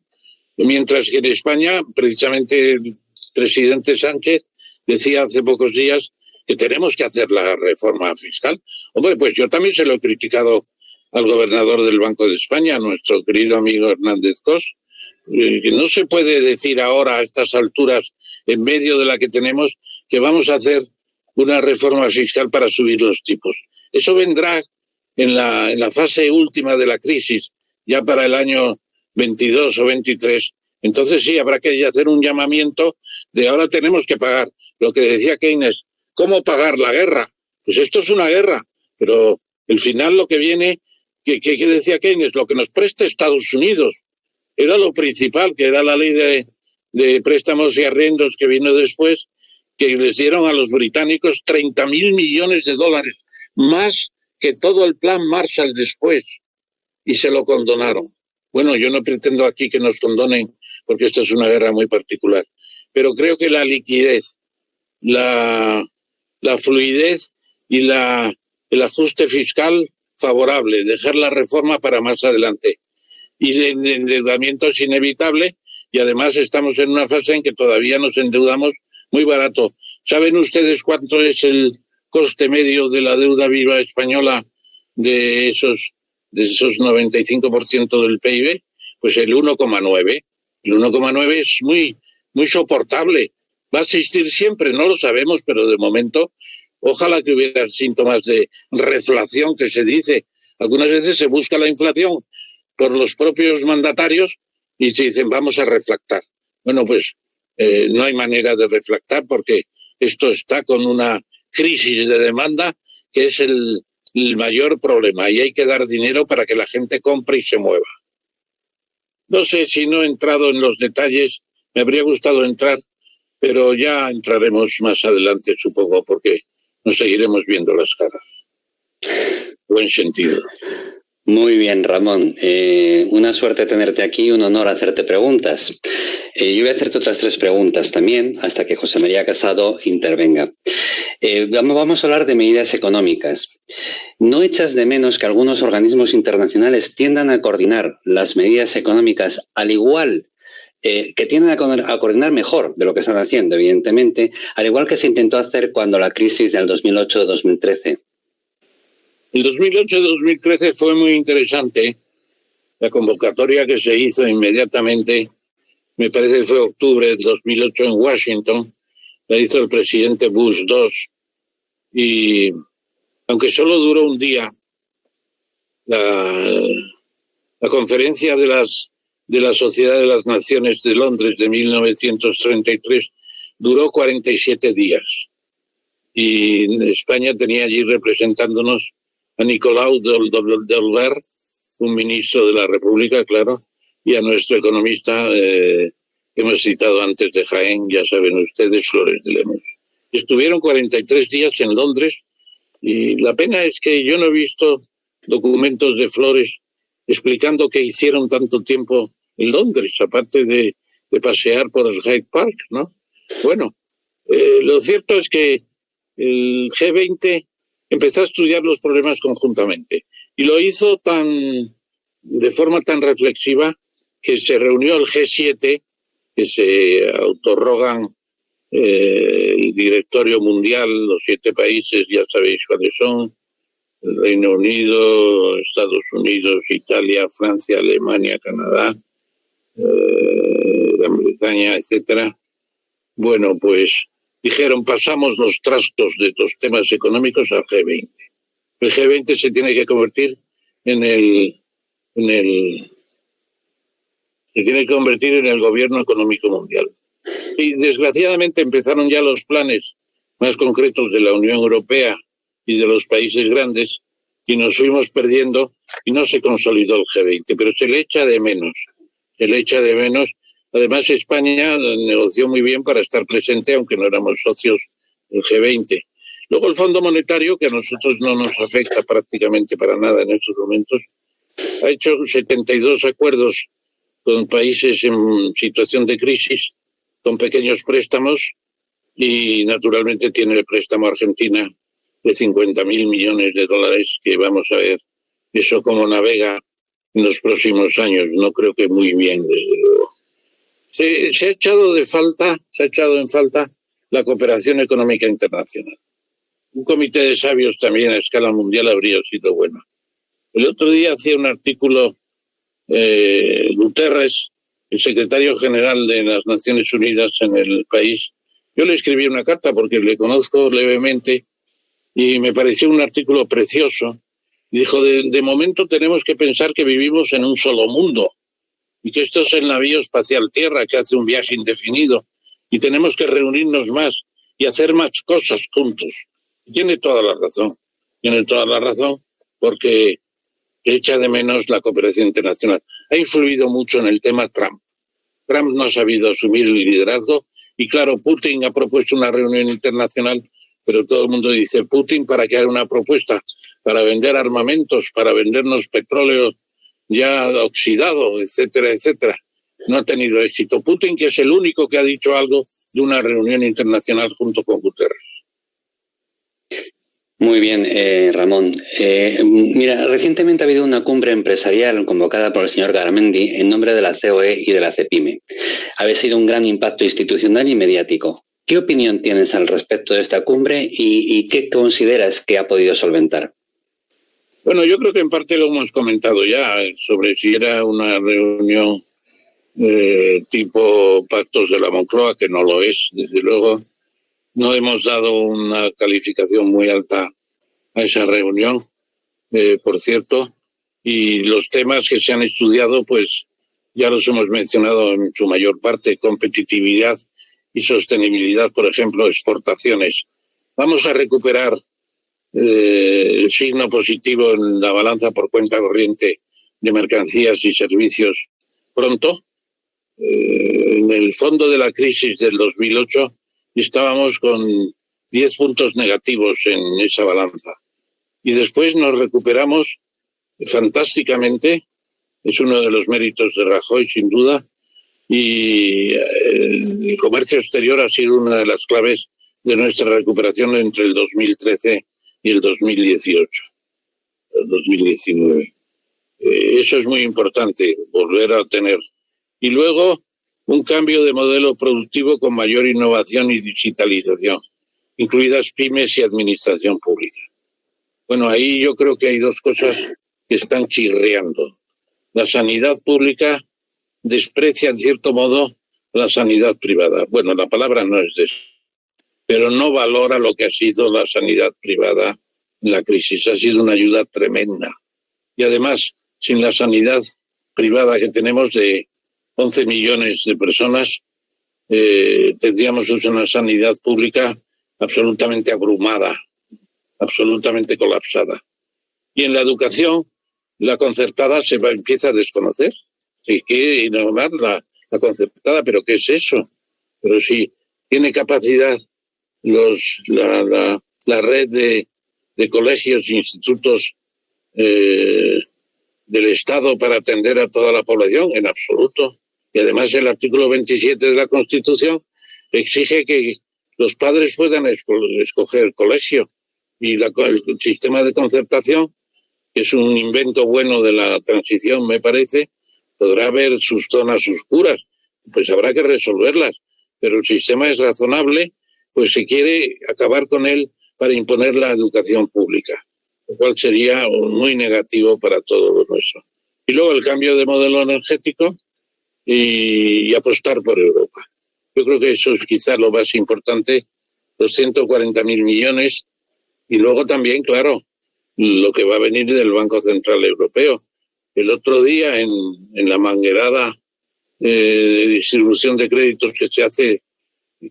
mientras que en España, precisamente el presidente Sánchez decía hace pocos días que tenemos que hacer la reforma fiscal. Hombre, pues yo también se lo he criticado al gobernador del Banco de España, nuestro querido amigo Hernández Cos, que no se puede decir ahora a estas alturas, en medio de la que tenemos, que vamos a hacer una reforma fiscal para subir los tipos. Eso vendrá en la fase última de la crisis, ya para el año 22 o 23. Entonces sí, habrá que hacer un llamamiento de ahora tenemos que pagar. Lo que decía Keynes, ¿cómo pagar la guerra? Pues esto es una guerra, pero el final lo que viene, que decía Keynes, lo que nos presta Estados Unidos, era lo principal, que era la ley de préstamos y arriendos que vino después, que les dieron a los británicos 30.000 millones de dólares, más que todo el plan Marshall después, y se lo condonaron. Bueno, yo no pretendo aquí que nos condonen, porque esta es una guerra muy particular, pero creo que la liquidez, la fluidez y el ajuste fiscal favorable, dejar la reforma para más adelante. Y el endeudamiento es inevitable y además estamos en una fase en que todavía nos endeudamos muy barato. ¿Saben ustedes cuánto es el coste medio de la deuda viva española de esos 95% del PIB? Pues el 1,9. El 1,9 es muy, muy soportable. Va a existir siempre, no lo sabemos, pero de momento, ojalá que hubiera síntomas de reflación que se dice. Algunas veces se busca la inflación por los propios mandatarios y se dicen vamos a reflactar. Bueno, pues no hay manera de reflactar porque esto está con una crisis de demanda que es el mayor problema y hay que dar dinero para que la gente compre y se mueva. No sé si no he entrado en los detalles, me habría gustado entrar, pero ya entraremos más adelante, supongo, porque nos seguiremos viendo las caras. Buen sentido. Muy bien, Ramón. Una suerte tenerte aquí, un honor hacerte preguntas. Yo voy a hacerte otras 3 preguntas también, hasta que José María Casado intervenga. Vamos a hablar de medidas económicas. ¿No echas de menos que algunos organismos internacionales tiendan a coordinar las medidas económicas al igual que tienden a coordinar mejor de lo que están haciendo, evidentemente, al igual que se intentó hacer cuando la crisis del 2008-2013? El 2008-2013 fue muy interesante La convocatoria que se hizo inmediatamente, me parece que fue octubre de 2008 en Washington, la hizo el presidente Bush II, y aunque solo duró un día, la conferencia de la Sociedad de las Naciones de Londres de 1933 duró 47 días. Y España tenía allí representándonos a Nicolau Delver, un ministro de la República, claro, y a nuestro economista que hemos citado antes de Jaén, ya saben ustedes, Flores de Lemos. Estuvieron 43 días en Londres y la pena es que yo no he visto documentos de Flores explicando qué hicieron tanto tiempo en Londres, aparte de pasear por el Hyde Park, ¿no? Bueno, lo cierto es que el G20 empezó a estudiar los problemas conjuntamente y lo hizo de forma tan reflexiva que se reunió el G7, que se autorrogan el directorio mundial, los 7 países, ya sabéis cuáles son: el Reino Unido, Estados Unidos, Italia, Francia, Alemania, Canadá, Gran Bretaña, etcétera. Bueno, pues dijeron, pasamos los trastos de los temas económicos al G20. El G20 se tiene que convertir en el gobierno económico mundial. Y desgraciadamente empezaron ya los planes más concretos de la Unión Europea y de los países grandes y nos fuimos perdiendo y no se consolidó el G20, pero se le echa de menos. Además, España negoció muy bien para estar presente, aunque no éramos socios del G20. Luego el Fondo Monetario, que a nosotros no nos afecta prácticamente para nada en estos momentos, ha hecho 72 acuerdos con países en situación de crisis, con pequeños préstamos, y naturalmente tiene el préstamo a Argentina de 50.000 millones de dólares, que vamos a ver eso cómo navega en los próximos años. No creo que muy bien, desde luego. Se ha echado en falta la cooperación económica internacional. Un comité de sabios también a escala mundial habría sido bueno. El otro día hacía un artículo Guterres, el secretario general de las Naciones Unidas en el país. Yo le escribí una carta porque le conozco levemente y me pareció un artículo precioso. Y dijo, de momento tenemos que pensar que vivimos en un solo mundo y que esto es el navío espacial Tierra, que hace un viaje indefinido, y tenemos que reunirnos más y hacer más cosas juntos. Tiene toda la razón, porque echa de menos la cooperación internacional. Ha influido mucho en el tema Trump. Trump no ha sabido asumir el liderazgo y claro, Putin ha propuesto una reunión internacional, pero todo el mundo dice, Putin, ¿para qué haga una propuesta? Para vender armamentos, para vendernos petróleo ya oxidado, etcétera, etcétera. No ha tenido éxito. Putin, que es el único que ha dicho algo de una reunión internacional junto con Guterres. Muy bien, Ramón. Mira, recientemente ha habido una cumbre empresarial convocada por el señor Garamendi en nombre de la COE y de la CEPIME. Ha sido un gran impacto institucional y mediático. ¿Qué opinión tienes al respecto de esta cumbre y qué consideras que ha podido solventar? Bueno, yo creo que en parte lo hemos comentado ya, sobre si era una reunión tipo pactos de la Moncloa, que no lo es, desde luego. No hemos dado una calificación muy alta a esa reunión, por cierto, y los temas que se han estudiado, pues ya los hemos mencionado en su mayor parte: competitividad y sostenibilidad, por ejemplo, exportaciones. Vamos a recuperar el signo positivo en la balanza por cuenta corriente de mercancías y servicios pronto. En el fondo de la crisis del 2008 estábamos con 10 puntos negativos en esa balanza. Y después nos recuperamos fantásticamente. Es uno de los méritos de Rajoy, sin duda. Y el comercio exterior ha sido una de las claves de nuestra recuperación entre el 2013 y el 2018, el 2019. Eso es muy importante, volver a tener. Y luego, un cambio de modelo productivo con mayor innovación y digitalización, incluidas pymes y administración pública. Bueno, ahí yo creo que hay dos cosas que están chirriando. la sanidad pública desprecia en cierto modo la sanidad privada. Bueno, la palabra no es de eso, pero no valora lo que ha sido la sanidad privada en la crisis. Ha sido una ayuda tremenda. Y además, sin la sanidad privada que tenemos de 11 millones de personas, tendríamos una sanidad pública absolutamente abrumada, absolutamente colapsada. Y en la educación, la concertada empieza a desconocer. Se quiere ignorar la concertada, pero ¿qué es eso? Pero si tiene capacidad la red de colegios e institutos del Estado para atender a toda la población, en absoluto. Y además el artículo 27 de la Constitución exige que los padres puedan escoger colegio. Y el sistema de concertación, que es un invento bueno de la transición, me parece, podrá haber sus zonas oscuras, pues habrá que resolverlas. Pero el sistema es razonable, pues se quiere acabar con él para imponer la educación pública, lo cual sería muy negativo para todo lo nuestro. Y luego el cambio de modelo energético y apostar por Europa. Yo creo que eso es quizás lo más importante, los 140.000 millones, y luego también, claro, lo que va a venir del Banco Central Europeo. El otro día, en la manguerada de distribución de créditos que se hace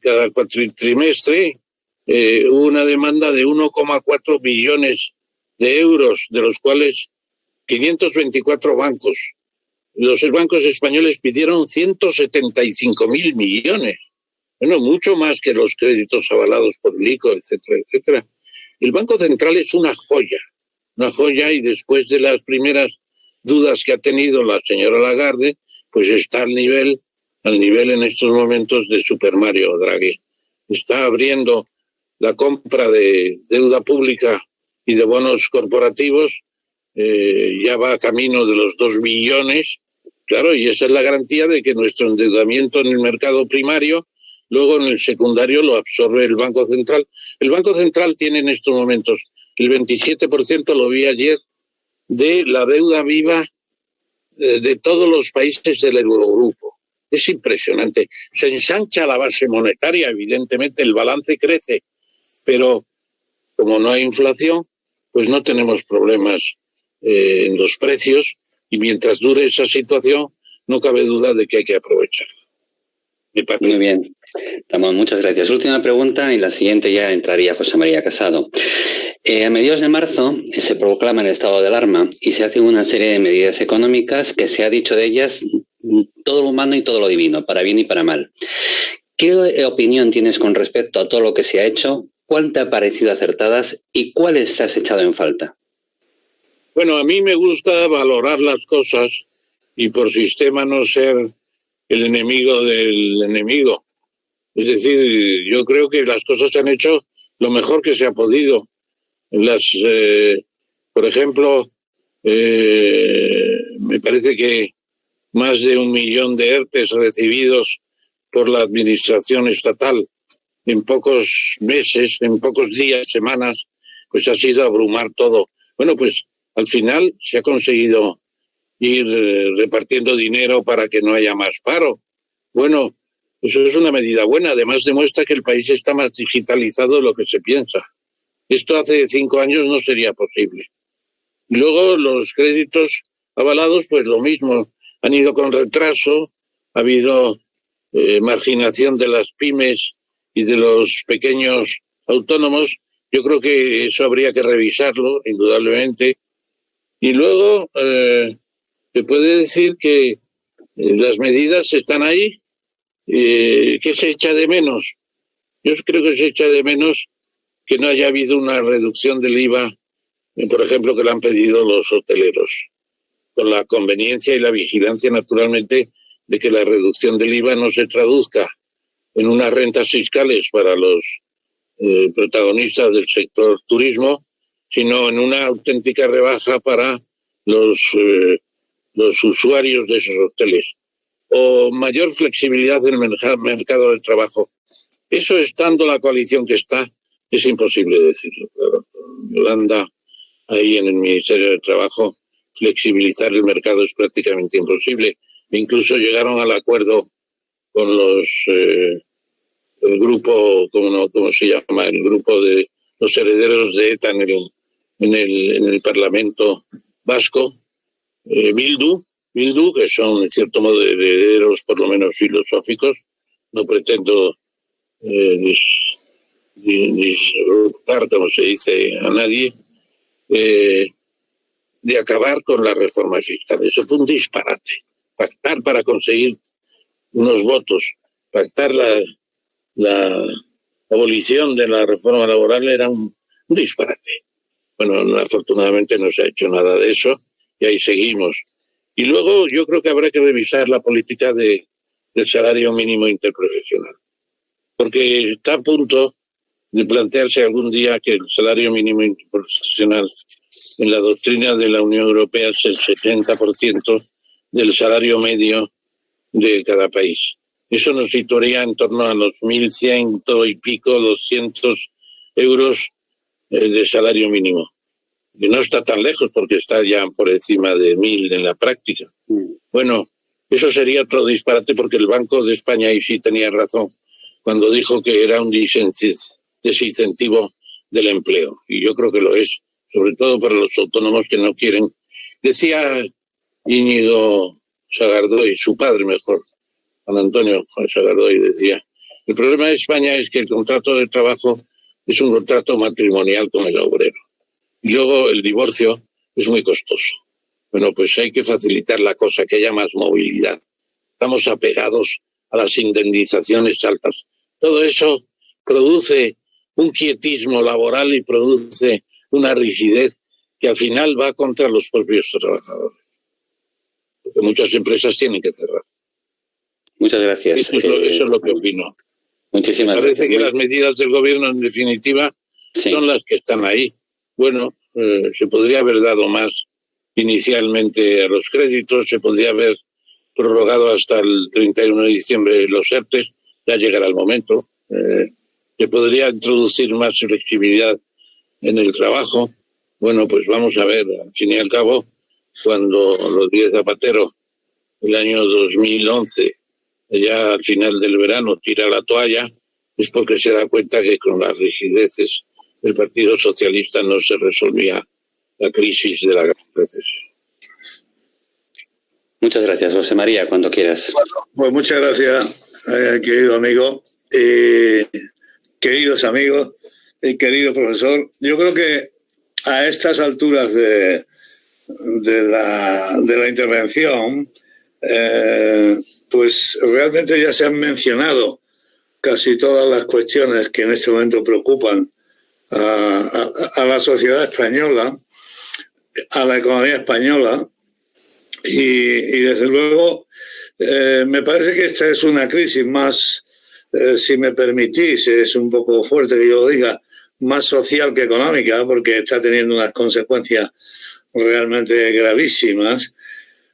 cada trimestre, hubo una demanda de 1,4 billones de euros, de los cuales 524 bancos. Los bancos españoles pidieron 175.000 millones. Bueno, mucho más que los créditos avalados por el ICO, etcétera, etcétera. El Banco Central es una joya, y después de las primeras dudas que ha tenido la señora Lagarde, pues está al nivel en estos momentos de Super Mario Draghi. Está abriendo la compra de deuda pública y de bonos corporativos, ya va a camino de los 2 billones, claro, y esa es la garantía de que nuestro endeudamiento en el mercado primario, luego en el secundario lo absorbe el Banco Central. El Banco Central tiene en estos momentos el 27%, lo vi ayer, de la deuda viva de todos los países del Eurogrupo. Es impresionante. Se ensancha la base monetaria, evidentemente el balance crece, pero como no hay inflación, pues no tenemos problemas en los precios, y mientras dure esa situación, no cabe duda de que hay que aprovecharla. Muy bien, Ramón, muchas gracias. Última pregunta y la siguiente ya entraría José María Casado. A mediados de marzo se proclama el estado de alarma y se hacen una serie de medidas económicas que se ha dicho de ellas todo lo humano y todo lo divino, para bien y para mal. ¿Qué opinión tienes con respecto a todo lo que se ha hecho? ¿Cuál te ha parecido acertadas y cuáles has echado en falta? Bueno, a mí me gusta valorar las cosas y por sistema no ser el enemigo del enemigo. Es decir, yo creo que las cosas se han hecho lo mejor que se ha podido. Por ejemplo, me parece que más de 1 millón de ERTEs recibidos por la administración estatal en pocos meses, en pocos días, semanas, pues ha sido abrumar todo. Bueno, pues al final se ha conseguido ir repartiendo dinero para que no haya más paro. Bueno, eso es una medida buena. Además demuestra que el país está más digitalizado de lo que se piensa. Esto hace 5 años no sería posible. Y luego los créditos avalados, pues lo mismo. Han ido con retraso, ha habido marginación de las pymes y de los pequeños autónomos. Yo creo que eso habría que revisarlo, indudablemente. Y luego se puede decir que las medidas están ahí. ¿Qué se echa de menos? Yo creo que se echa de menos que no haya habido una reducción del IVA, por ejemplo, que le han pedido los hoteleros, con la conveniencia y la vigilancia, naturalmente, de que la reducción del IVA no se traduzca en unas rentas fiscales para los protagonistas del sector turismo, sino en una auténtica rebaja para los usuarios de esos hoteles, o mayor flexibilidad en el mercado del trabajo. Eso, estando la coalición que está, es imposible decirlo. Claro. Yolanda, ahí en el Ministerio de Trabajo, flexibilizar el mercado es prácticamente imposible. Incluso llegaron al acuerdo con el grupo, ¿cómo se llama? El grupo de los herederos de ETA en el Parlamento vasco, Bildu, que son en cierto modo herederos por lo menos filosóficos. No pretendo disruptar, como se dice, a nadie, de acabar con la reforma fiscal. Eso fue un disparate. Pactar para conseguir unos votos, pactar la abolición de la reforma laboral era un disparate. Bueno, afortunadamente no se ha hecho nada de eso y ahí seguimos. Y luego yo creo que habrá que revisar la política del salario mínimo interprofesional, porque está a punto de plantearse algún día que el salario mínimo interprofesional en la doctrina de la Unión Europea es el 70% del salario medio de cada país. Eso nos situaría en torno a los 1.100 y pico, 200 euros de salario mínimo. Y no está tan lejos porque está ya por encima de 1.000 en la práctica. Bueno, eso sería otro disparate porque el Banco de España ahí sí tenía razón cuando dijo que era un desincentivo del empleo. Y yo creo que lo es, sobre todo para los autónomos que no quieren. Decía Íñigo Sagardoy, su padre mejor, Juan Antonio Sagardoy, decía: el problema de España es que el contrato de trabajo es un contrato matrimonial con el obrero. Y luego el divorcio es muy costoso. Bueno, pues hay que facilitar la cosa, que haya más movilidad. Estamos apegados a las indemnizaciones altas. Todo eso produce un quietismo laboral y produce una rigidez que al final va contra los propios trabajadores. Porque muchas empresas tienen que cerrar. Muchas gracias. Eso es lo que opino. Muchísimas gracias. Parece que las medidas del gobierno, en definitiva, son las que están ahí. Bueno, se podría haber dado más inicialmente a los créditos, se podría haber prorrogado hasta el 31 de diciembre los ERTES, ya llegará el momento. Se podría introducir más flexibilidad en el trabajo. Bueno, pues vamos a ver, al fin y al cabo, cuando Rodríguez Zapatero, el año 2011, ya al final del verano, tira la toalla, es porque se da cuenta que con las rigideces del Partido Socialista no se resolvía la crisis de la gran recesión. Muchas gracias, José María, cuando quieras. Bueno, pues muchas gracias, querido amigo, queridos amigos, querido profesor. Yo creo que a estas alturas de la intervención, pues realmente ya se han mencionado casi todas las cuestiones que en este momento preocupan a la sociedad española, a la economía española, y desde luego me parece que esta es una crisis más, si me permitís, es un poco fuerte que yo lo diga, más social que económica, porque está teniendo unas consecuencias realmente gravísimas.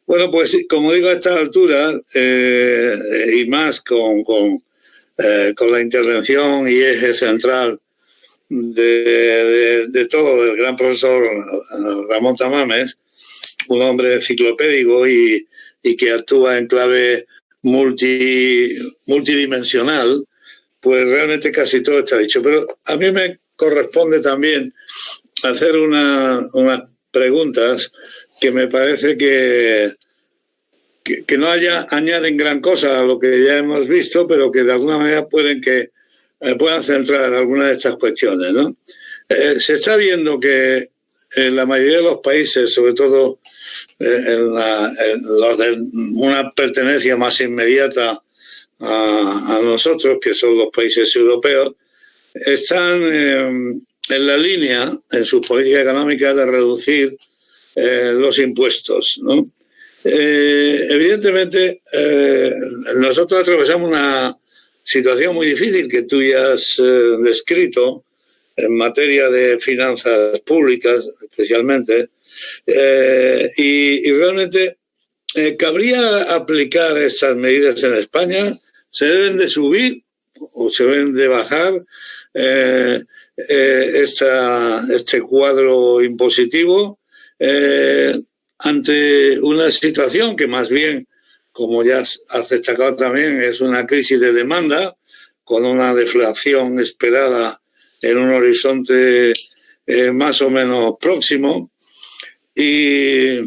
Bueno, pues como digo, a estas alturas, y más con la intervención y eje central de todo el gran profesor Ramón Tamames, un hombre enciclopédico y que actúa en clave multidimensional, pues realmente casi todo está dicho. Pero a mí me corresponde también hacer unas preguntas que me parece que no añaden gran cosa a lo que ya hemos visto, pero que de alguna manera puedan centrar algunas de estas cuestiones, ¿no? Se está viendo que en la mayoría de los países, sobre todo los de una pertenencia más inmediata a nosotros, que son los países europeos, están en la línea, en sus políticas económicas, de reducir los impuestos, ¿no? Evidentemente, nosotros atravesamos una situación muy difícil que tú ya has descrito en materia de finanzas públicas, especialmente, y realmente ¿cabría aplicar estas medidas en España? ¿Se deben de subir o se deben de bajar este cuadro impositivo? ante una situación que más bien, como ya has destacado también, es una crisis de demanda, con una deflación esperada en un horizonte más o menos próximo. Y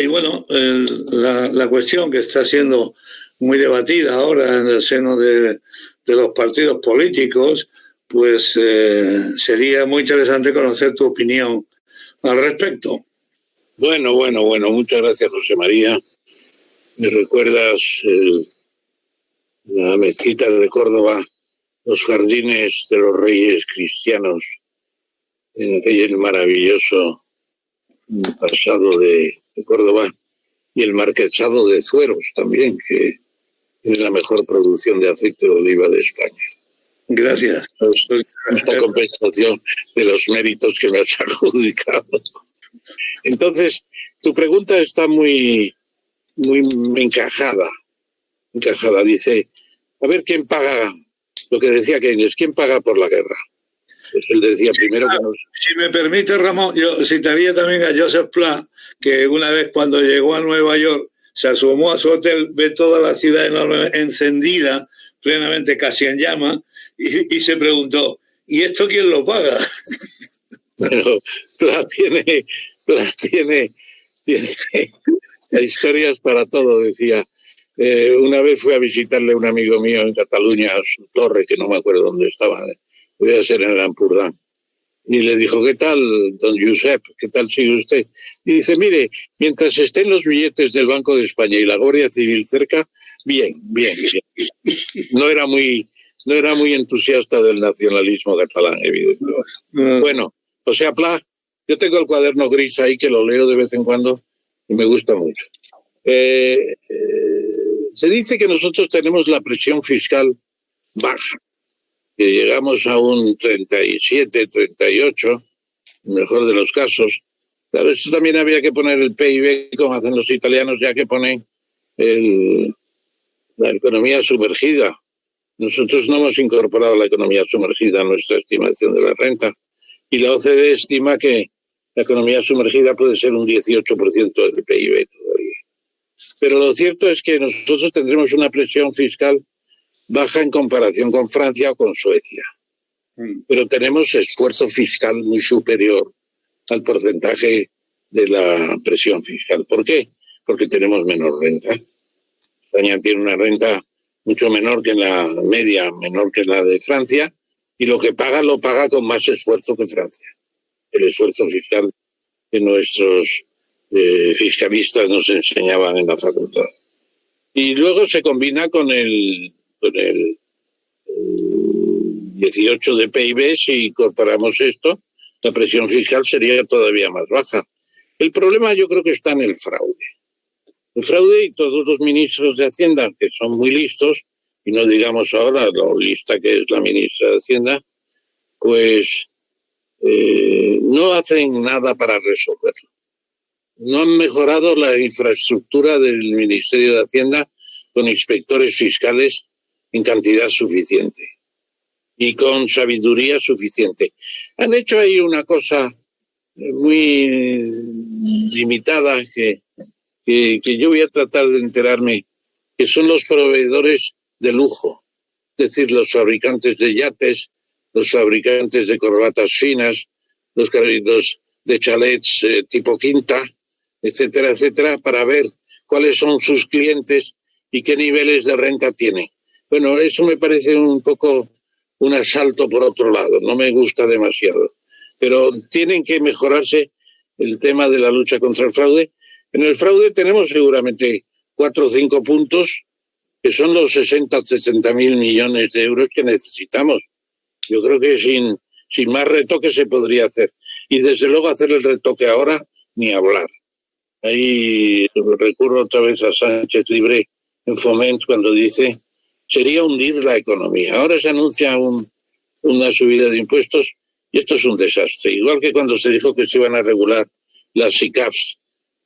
bueno, la cuestión que está siendo muy debatida ahora en el seno de los partidos políticos, pues sería muy interesante conocer tu opinión al respecto. Bueno, muchas gracias, José María. Me recuerdas la mezquita de Córdoba, los jardines de los reyes cristianos, en aquel maravilloso pasado de Córdoba, y el marquesado de Zueros también, que tiene la mejor producción de aceite de oliva de España. Gracias. Esta compensación de los méritos que me has adjudicado. Entonces, tu pregunta está muy encajada. Dice, a ver, ¿quién paga? Lo que decía Keynes, ¿quién paga por la guerra? Pues él decía primero que nos... Si me permite, Ramón, yo citaría también a Joseph Pla, que una vez cuando llegó a Nueva York se asomó a su hotel, ve toda la ciudad enorme encendida, plenamente casi en llama, y se preguntó, ¿y esto quién lo paga? Bueno, Pla tiene historias para todo, decía. Una vez fui a visitarle a un amigo mío en Cataluña, a su torre, que no me acuerdo dónde estaba, voy a ser en el Ampurdán. Y le dijo, ¿qué tal, don Josep? ¿Qué tal sigue usted? Y dice, mire, mientras estén los billetes del Banco de España y la Guardia Civil cerca, bien. No era muy entusiasta del nacionalismo catalán, evidentemente. Bueno, o sea, Pla, yo tengo el cuaderno gris ahí que lo leo de vez en cuando y me gusta mucho. Se dice que nosotros tenemos la presión fiscal baja, que llegamos a un 37, 38, mejor de los casos. Claro, esto también había que poner el PIB, como hacen los italianos, ya que ponen la economía sumergida. Nosotros no hemos incorporado la economía sumergida a nuestra estimación de la renta. Y la OCDE estima que la economía sumergida puede ser un 18% del PIB todavía. Pero lo cierto es que nosotros tendremos una presión fiscal baja en comparación con Francia o con Suecia. Pero tenemos esfuerzo fiscal muy superior al porcentaje de la presión fiscal. ¿Por qué? Porque tenemos menor renta. España tiene una renta mucho menor que la media, menor que la de Francia, y lo que paga lo paga con más esfuerzo que Francia. El esfuerzo fiscal que nuestros fiscalistas nos enseñaban en la facultad. Y luego se combina con el 18 de PIB. Si incorporamos esto, la presión fiscal sería todavía más baja. El problema yo creo que está en el fraude. El fraude, y todos los ministros de Hacienda, que son muy listos, y no digamos ahora lo lista que es la ministra de Hacienda, pues no hacen nada para resolverlo. No han mejorado la infraestructura del Ministerio de Hacienda con inspectores fiscales en cantidad suficiente y con sabiduría suficiente. Han hecho ahí una cosa muy limitada que yo voy a tratar de enterarme, que son los proveedores de lujo, es decir, los fabricantes de yates, los fabricantes de corbatas finas, los de chalets tipo quinta, etcétera, etcétera, para ver cuáles son sus clientes y qué niveles de renta tienen. Bueno, eso me parece un poco un asalto por otro lado, no me gusta demasiado. Pero tienen que mejorarse el tema de la lucha contra el fraude. En el fraude tenemos seguramente 4 o 5 puntos, que son los 60 mil millones de euros que necesitamos. Yo creo que sin más retoque se podría hacer. Y desde luego hacer el retoque ahora, ni hablar. Ahí recurro otra vez a Sánchez Libre en Foment cuando dice sería hundir la economía. Ahora se anuncia una subida de impuestos y esto es un desastre. Igual que cuando se dijo que se iban a regular las SICAVs,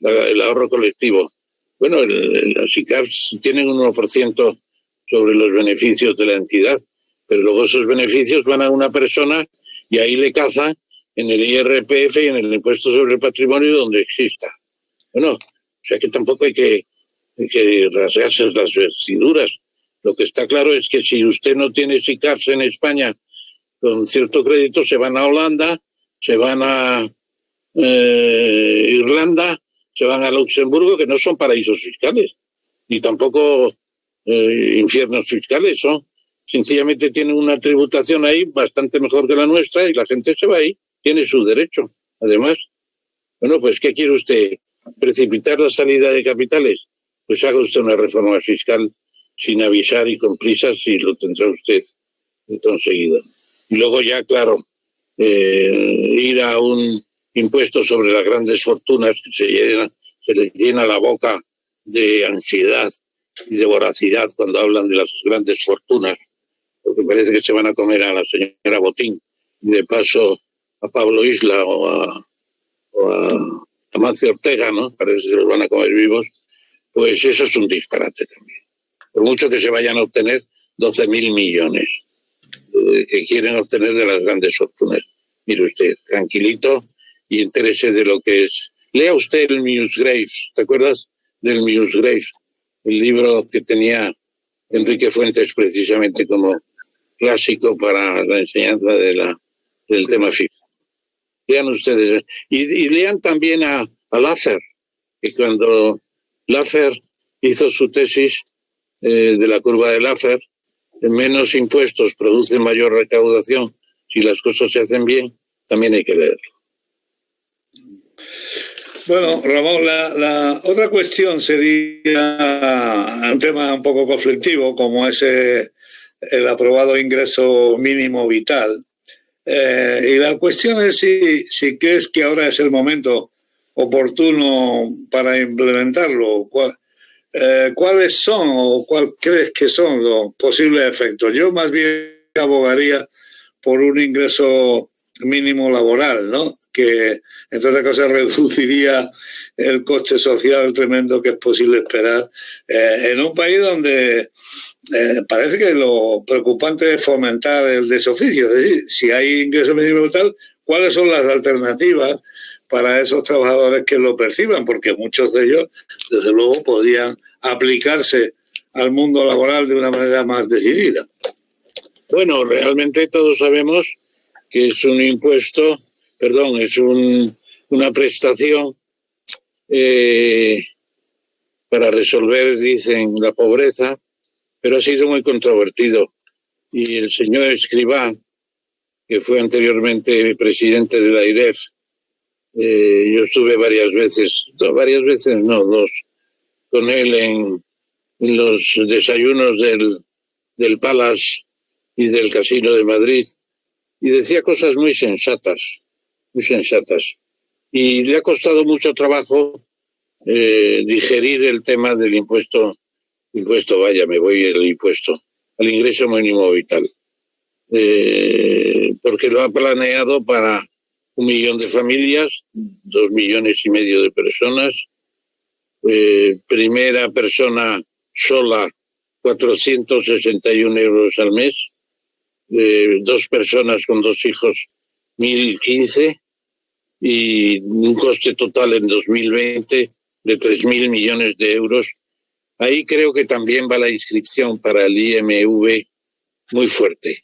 el ahorro colectivo. Bueno, las SICAVs tienen un 1% sobre los beneficios de la entidad, pero luego esos beneficios van a una persona y ahí le caza en el IRPF y en el impuesto sobre el patrimonio donde exista. Bueno, o sea que tampoco hay que rasgarse las vestiduras. Lo que está claro es que si usted no tiene SICAVs en España con cierto crédito, se van a Holanda, se van a Irlanda, se van a Luxemburgo, que no son paraísos fiscales, ni tampoco infiernos fiscales, son sencillamente tienen una tributación ahí bastante mejor que la nuestra y la gente se va ahí, tiene su derecho. Además, bueno, pues ¿qué quiere usted? ¿Precipitar la salida de capitales? Pues haga usted una reforma fiscal sin avisar y con prisas y lo tendrá usted conseguido. Y luego ya, claro, ir a un impuesto sobre las grandes fortunas que se les llena la boca de ansiedad y de voracidad cuando hablan de las grandes fortunas, porque parece que se van a comer a la señora Botín y de paso a Pablo Isla o a Amancio Ortega, ¿no? Parece que se los van a comer vivos. Pues eso es un disparate también. Por mucho que se vayan a obtener 12.000 millones que quieren obtener de las grandes fortunas. Mire usted, tranquilito y entérese de lo que es. Lea usted el Musgraves, ¿te acuerdas del Musgraves? El libro que tenía Enrique Fuentes precisamente como clásico para la enseñanza del tema fiscal. Lean ustedes. Y lean también a Laffer, que cuando Laffer hizo su tesis de la curva de Laffer, menos impuestos producen mayor recaudación si las cosas se hacen bien, también hay que leerlo. Bueno, Ramón, la otra cuestión sería un tema un poco conflictivo, como es el aprobado ingreso mínimo vital. Y la cuestión es si crees que ahora es el momento oportuno para implementarlo. ¿Cuáles son o cuál crees que son los posibles efectos? Yo más bien abogaría por un ingreso mínimo laboral, ¿no? Que entre otras cosas reduciría el coste social tremendo que es posible esperar en un país donde parece que lo preocupante es fomentar el desoficio. Es decir, si hay ingreso mínimo vital, ¿cuáles son las alternativas para esos trabajadores que lo perciban? Porque muchos de ellos, desde luego, podrían aplicarse al mundo laboral de una manera más decidida. Bueno, realmente todos sabemos que es un impuesto, es una prestación para resolver, dicen, la pobreza, pero ha sido muy controvertido. Y el señor Escrivá, que fue anteriormente presidente de la IREF, yo estuve dos, con él en los desayunos del Palace y del Casino de Madrid, y decía cosas muy sensatas. Y le ha costado mucho trabajo digerir el tema del impuesto, al ingreso mínimo vital. Porque lo ha planeado para 1 millón de familias, 2,5 millones de personas. Primera persona sola, 461 euros al mes. 2 personas con 2 hijos, 1.015, y un coste total en 2020 de 3.000 millones de euros. Ahí creo que también va la inscripción para el IMV muy fuerte.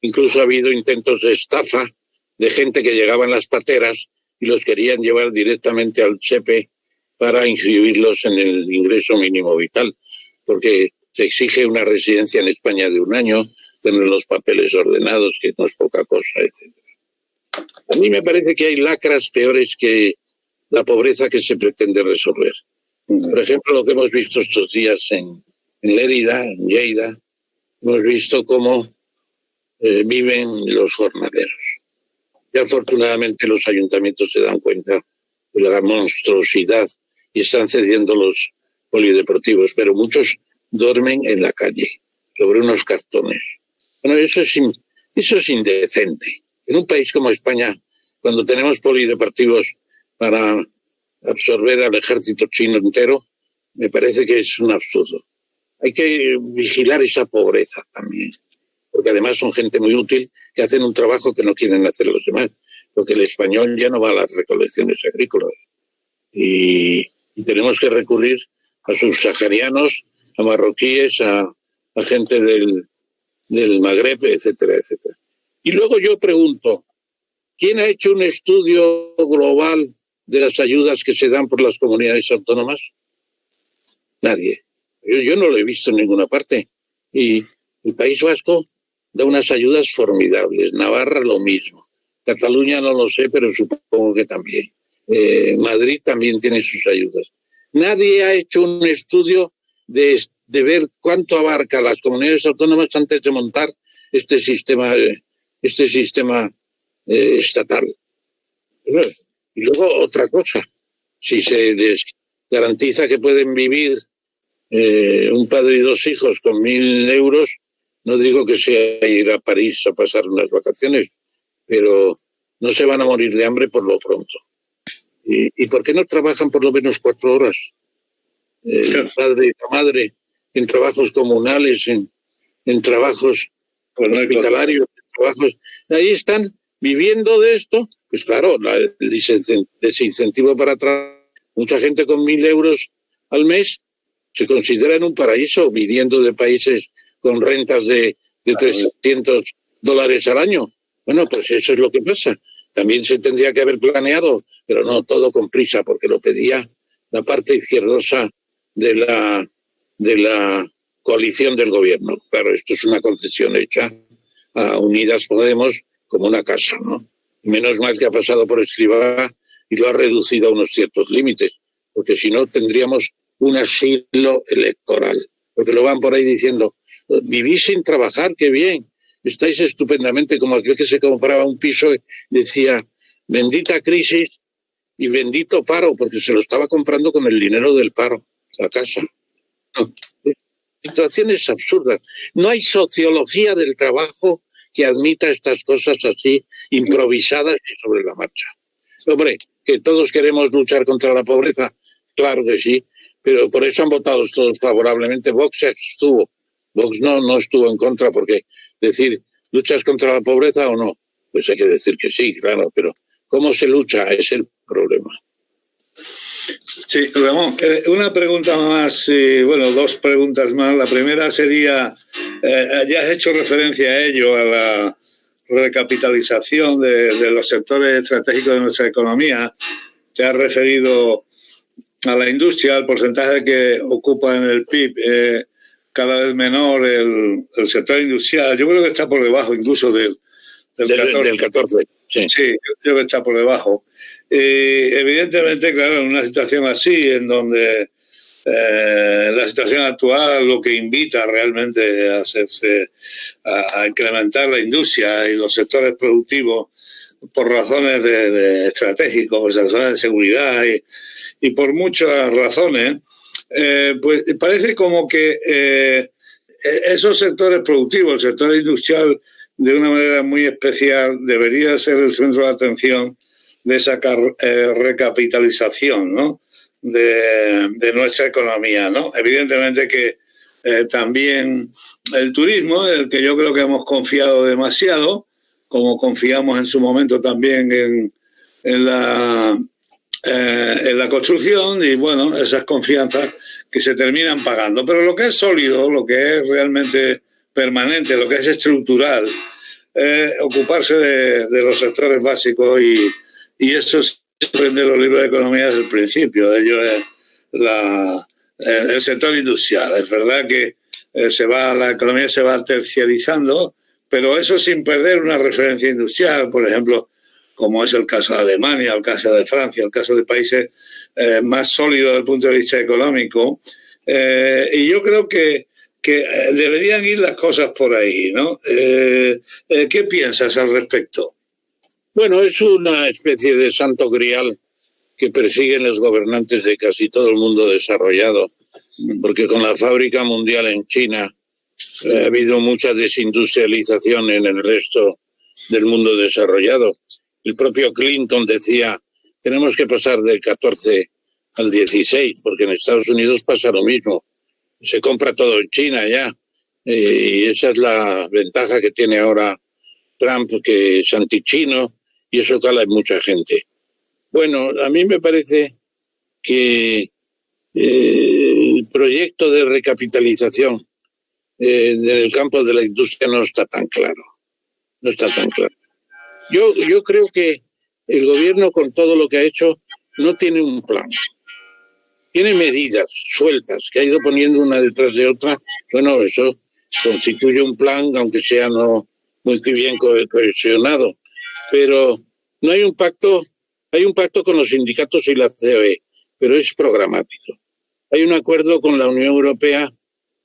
Incluso ha habido intentos de estafa de gente que llegaba en las pateras y los querían llevar directamente al SEPE para inscribirlos en el ingreso mínimo vital, porque se exige una residencia en España de 1 año, tener los papeles ordenados, que no es poca cosa, etc. A mí me parece que hay lacras peores que la pobreza que se pretende resolver. Por ejemplo, lo que hemos visto estos días en Lérida, en Lleida, hemos visto cómo viven los jornaleros. Y afortunadamente los ayuntamientos se dan cuenta de la monstruosidad y están cediendo los polideportivos, pero muchos duermen en la calle, sobre unos cartones. Bueno, eso es indecente. En un país como España, cuando tenemos polideportivos para absorber al ejército chino entero, me parece que es un absurdo. Hay que vigilar esa pobreza también, porque además son gente muy útil que hacen un trabajo que no quieren hacer los demás, porque el español ya no va a las recolecciones agrícolas y Y tenemos que recurrir a subsaharianos, a marroquíes, a gente del Magreb, etcétera, etcétera. Y luego yo pregunto, ¿quién ha hecho un estudio global de las ayudas que se dan por las comunidades autónomas? Nadie. Yo no lo he visto en ninguna parte. Y el País Vasco da unas ayudas formidables. Navarra lo mismo. Cataluña no lo sé, pero supongo que también. Madrid también tiene sus ayudas. Nadie ha hecho un estudio de ver cuánto abarca las comunidades autónomas antes de montar este sistema estatal. Y luego otra cosa, si se les garantiza que pueden vivir un padre y dos hijos con 1.000 euros, no digo que sea ir a París a pasar unas vacaciones, pero no se van a morir de hambre por lo pronto. ¿Y por qué no trabajan por lo menos 4 horas? El padre y la madre en trabajos comunales, en trabajos hospitalarios, en trabajos... Ahí están viviendo de esto. Pues claro, el desincentivo para trabajar. Mucha gente con 1.000 euros al mes se considera en un paraíso, viniendo de países con rentas de $300 al año. Bueno, pues eso es lo que pasa. También se tendría que haber planeado, pero no todo con prisa, porque lo pedía la parte izquierdosa de la coalición del gobierno. Claro, esto es una concesión hecha a Unidas Podemos como una casa, ¿no? Menos mal que ha pasado por Escrivá y lo ha reducido a unos ciertos límites, porque si no tendríamos un asilo electoral, porque lo van por ahí diciendo, vivís sin trabajar, qué bien, estáis estupendamente, como aquel que se compraba un piso y decía, bendita crisis y bendito paro, porque se lo estaba comprando con el dinero del paro, la casa. No. Situaciones absurdas. No hay sociología del trabajo que admita estas cosas así, improvisadas y sobre la marcha. Hombre, que todos queremos luchar contra la pobreza, claro que sí, pero por eso han votado todos favorablemente. Vox estuvo. Vox no estuvo en contra, porque decir, ¿luchas contra la pobreza o no? Pues hay que decir que sí, claro, pero ¿cómo se lucha? Es el problema. Sí, Ramón, una pregunta más, bueno, 2 preguntas más. La primera sería, ya has hecho referencia a ello, a la recapitalización de los sectores estratégicos de nuestra economía. Te has referido a la industria, al porcentaje que ocupa en el PIB, cada vez menor el sector industrial. Yo creo que está por debajo incluso del 14. Sí, yo creo que está por debajo. Evidentemente, claro, en una situación así, en donde la situación actual lo que invita realmente a incrementar la industria y los sectores productivos por razones de estratégicos, por razones de seguridad y por muchas razones, pues parece como que esos sectores productivos, el sector industrial, de una manera muy especial, debería ser el centro de atención de esa recapitalización, ¿no?, de nuestra economía, ¿no? Evidentemente que también el turismo, el que yo creo que hemos confiado demasiado, como confiamos en su momento también en la construcción, y bueno, esas confianzas que se terminan pagando. Pero lo que es sólido, lo que es realmente permanente, lo que es estructural, ocuparse de los sectores básicos, y eso se aprende en los libros de economía desde el principio. Ello es el sector industrial. Es verdad que la economía se va terciarizando, pero eso sin perder una referencia industrial, por ejemplo, como es el caso de Alemania, el caso de Francia, el caso de países más sólidos desde el punto de vista económico. Y yo creo que deberían ir las cosas por ahí, ¿no? ¿Qué piensas al respecto? Bueno, es una especie de santo grial que persiguen los gobernantes de casi todo el mundo desarrollado, porque con la fábrica mundial en China ha habido mucha desindustrialización en el resto del mundo desarrollado. El propio Clinton decía, tenemos que pasar del 14 al 16, porque en Estados Unidos pasa lo mismo. Se compra todo en China ya, y esa es la ventaja que tiene ahora Trump, que es antichino, y eso cala en mucha gente. Bueno, a mí me parece que el proyecto de recapitalización en el campo de la industria no está tan claro. No está tan claro. Yo creo que el gobierno, con todo lo que ha hecho, no tiene un plan. Tiene medidas sueltas que ha ido poniendo una detrás de otra. Bueno, eso constituye un plan, aunque sea no muy bien cohesionado. Pero no hay un pacto. Hay un pacto con los sindicatos y la COE, pero es programático. Hay un acuerdo con la Unión Europea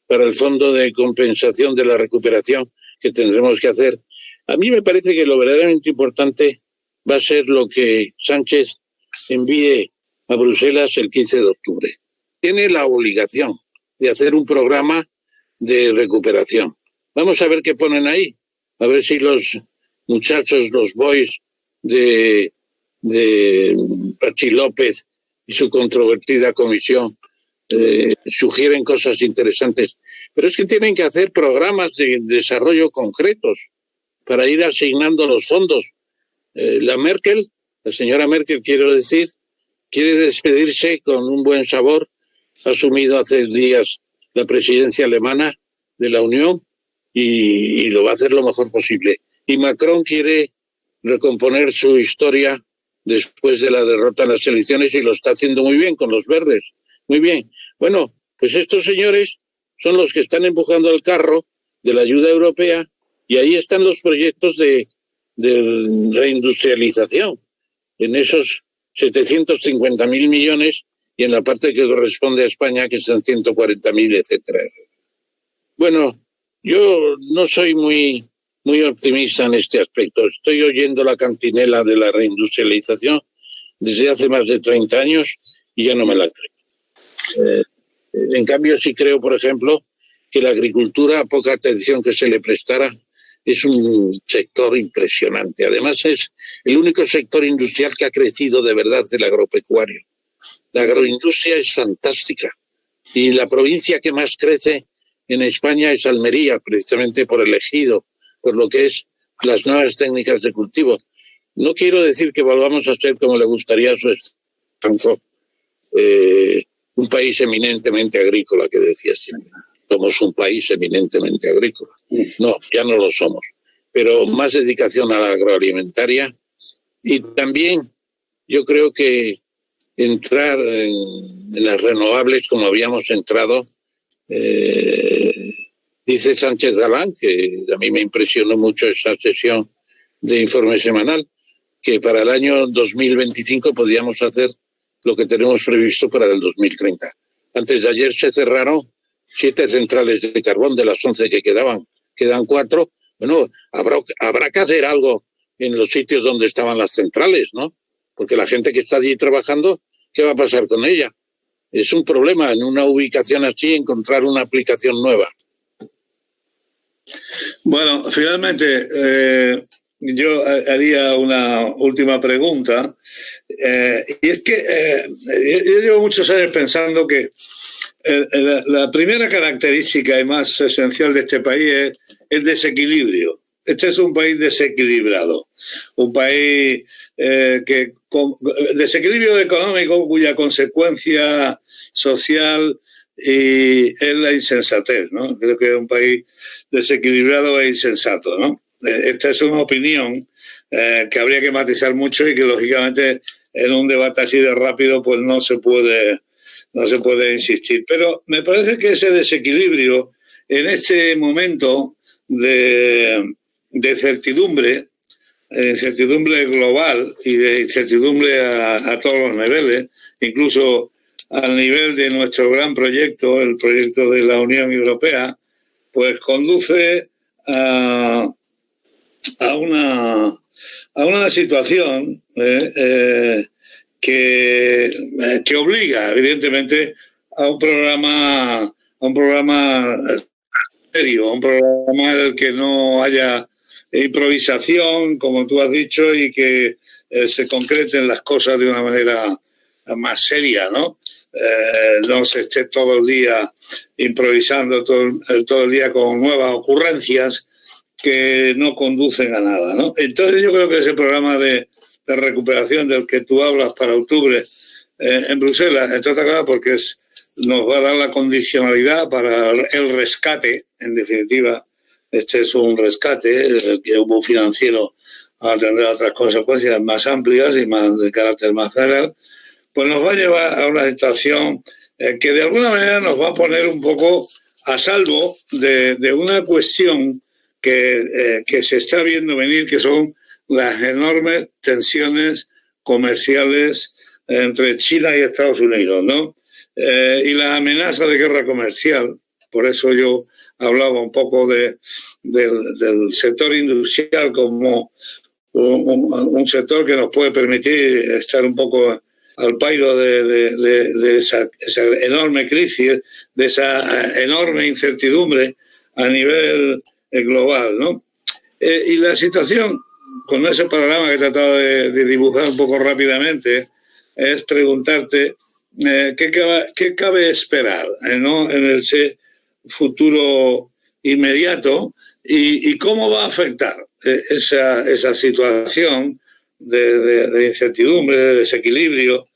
para el Fondo de Compensación de la Recuperación que tendremos que hacer. A mí me parece que lo verdaderamente importante va a ser lo que Sánchez envíe a Bruselas el 15 de octubre. Tiene la obligación de hacer un programa de recuperación. Vamos a ver qué ponen ahí. A ver si los muchachos, los boys de Pachi López y su controvertida comisión sugieren cosas interesantes. Pero es que tienen que hacer programas de desarrollo concretos para ir asignando los fondos. La señora Merkel, quiero decir, quiere despedirse con un buen sabor. Ha asumido hace días la presidencia alemana de la Unión y lo va a hacer lo mejor posible. Y Macron quiere recomponer su historia después de la derrota en las elecciones y lo está haciendo muy bien con los verdes. Muy bien. Bueno, pues estos señores son los que están empujando el carro de la ayuda europea y ahí están los proyectos de reindustrialización en esos 750.000 millones y en la parte que corresponde a España, que son 140.000, etcétera, etcétera. Bueno, yo no soy muy optimista en este aspecto. Estoy oyendo la cantinela de la reindustrialización desde hace más de 30 años y ya no me la creo. En cambio, sí creo, por ejemplo, que la agricultura, a poca atención que se le prestara, es un sector impresionante. Además, es el único sector industrial que ha crecido de verdad, el agropecuario. La agroindustria es fantástica. Y la provincia que más crece en España es Almería, precisamente por el ejido, por lo que es las nuevas técnicas de cultivo. No quiero decir que volvamos a ser como le gustaría a su estanco, un país eminentemente agrícola, que decía siempre. Somos un país eminentemente agrícola. No, ya no lo somos. Pero más dedicación a la agroalimentaria y también yo creo que entrar en las renovables como habíamos entrado. Dice Sánchez Galán, que a mí me impresionó mucho esa sesión de informe semanal, que para el año 2025 podíamos hacer lo que tenemos previsto para el 2030. Antes de ayer se cerraron 7 centrales de carbón de las 11 que quedan 4. Bueno, habrá que hacer algo en los sitios donde estaban las centrales, ¿no? Porque la gente que está allí trabajando, ¿qué va a pasar con ella? Es un problema en una ubicación así encontrar una aplicación nueva. Bueno, finalmente yo haría una última pregunta y es que yo llevo muchos años pensando que la primera característica y más esencial de este país es el desequilibrio. Este es un país desequilibrado, un país desequilibrio económico cuya consecuencia social es la insensatez, ¿no? Creo que es un país desequilibrado e insensato, ¿no? Esta es una opinión que habría que matizar mucho y que lógicamente en un debate así de rápido pues no se puede insistir. Pero me parece que ese desequilibrio en este momento de incertidumbre global y de incertidumbre a todos los niveles, incluso al nivel de nuestro gran proyecto, el proyecto de la Unión Europea, pues conduce a una situación que obliga, evidentemente, a un programa serio, a un programa en el que no haya improvisación, como tú has dicho, y que se concreten las cosas de una manera más seria, ¿no? No se esté todo el día improvisando, todo el día con nuevas ocurrencias que no conducen a nada, ¿no? Entonces yo creo que ese programa de recuperación del que tú hablas para octubre en Bruselas, entre otras cosas porque nos va a dar la condicionalidad para el rescate, en definitiva. Este es un rescate que hubo financiero a tener otras consecuencias más amplias y más de carácter más general, pues nos va a llevar a una situación que de alguna manera nos va a poner un poco a salvo de una cuestión que se está viendo venir, que son las enormes tensiones comerciales entre China y Estados Unidos, ¿no? Y la amenaza de guerra comercial. Por eso yo hablaba un poco del sector industrial como un sector que nos puede permitir estar un poco al pairo de esa enorme crisis, de esa enorme incertidumbre a nivel global, ¿no? Y la situación, con ese panorama que he tratado de dibujar un poco rápidamente, es preguntarte qué cabe esperar, ¿no? En ese futuro inmediato y cómo va a afectar esa situación de incertidumbre, de desequilibrio,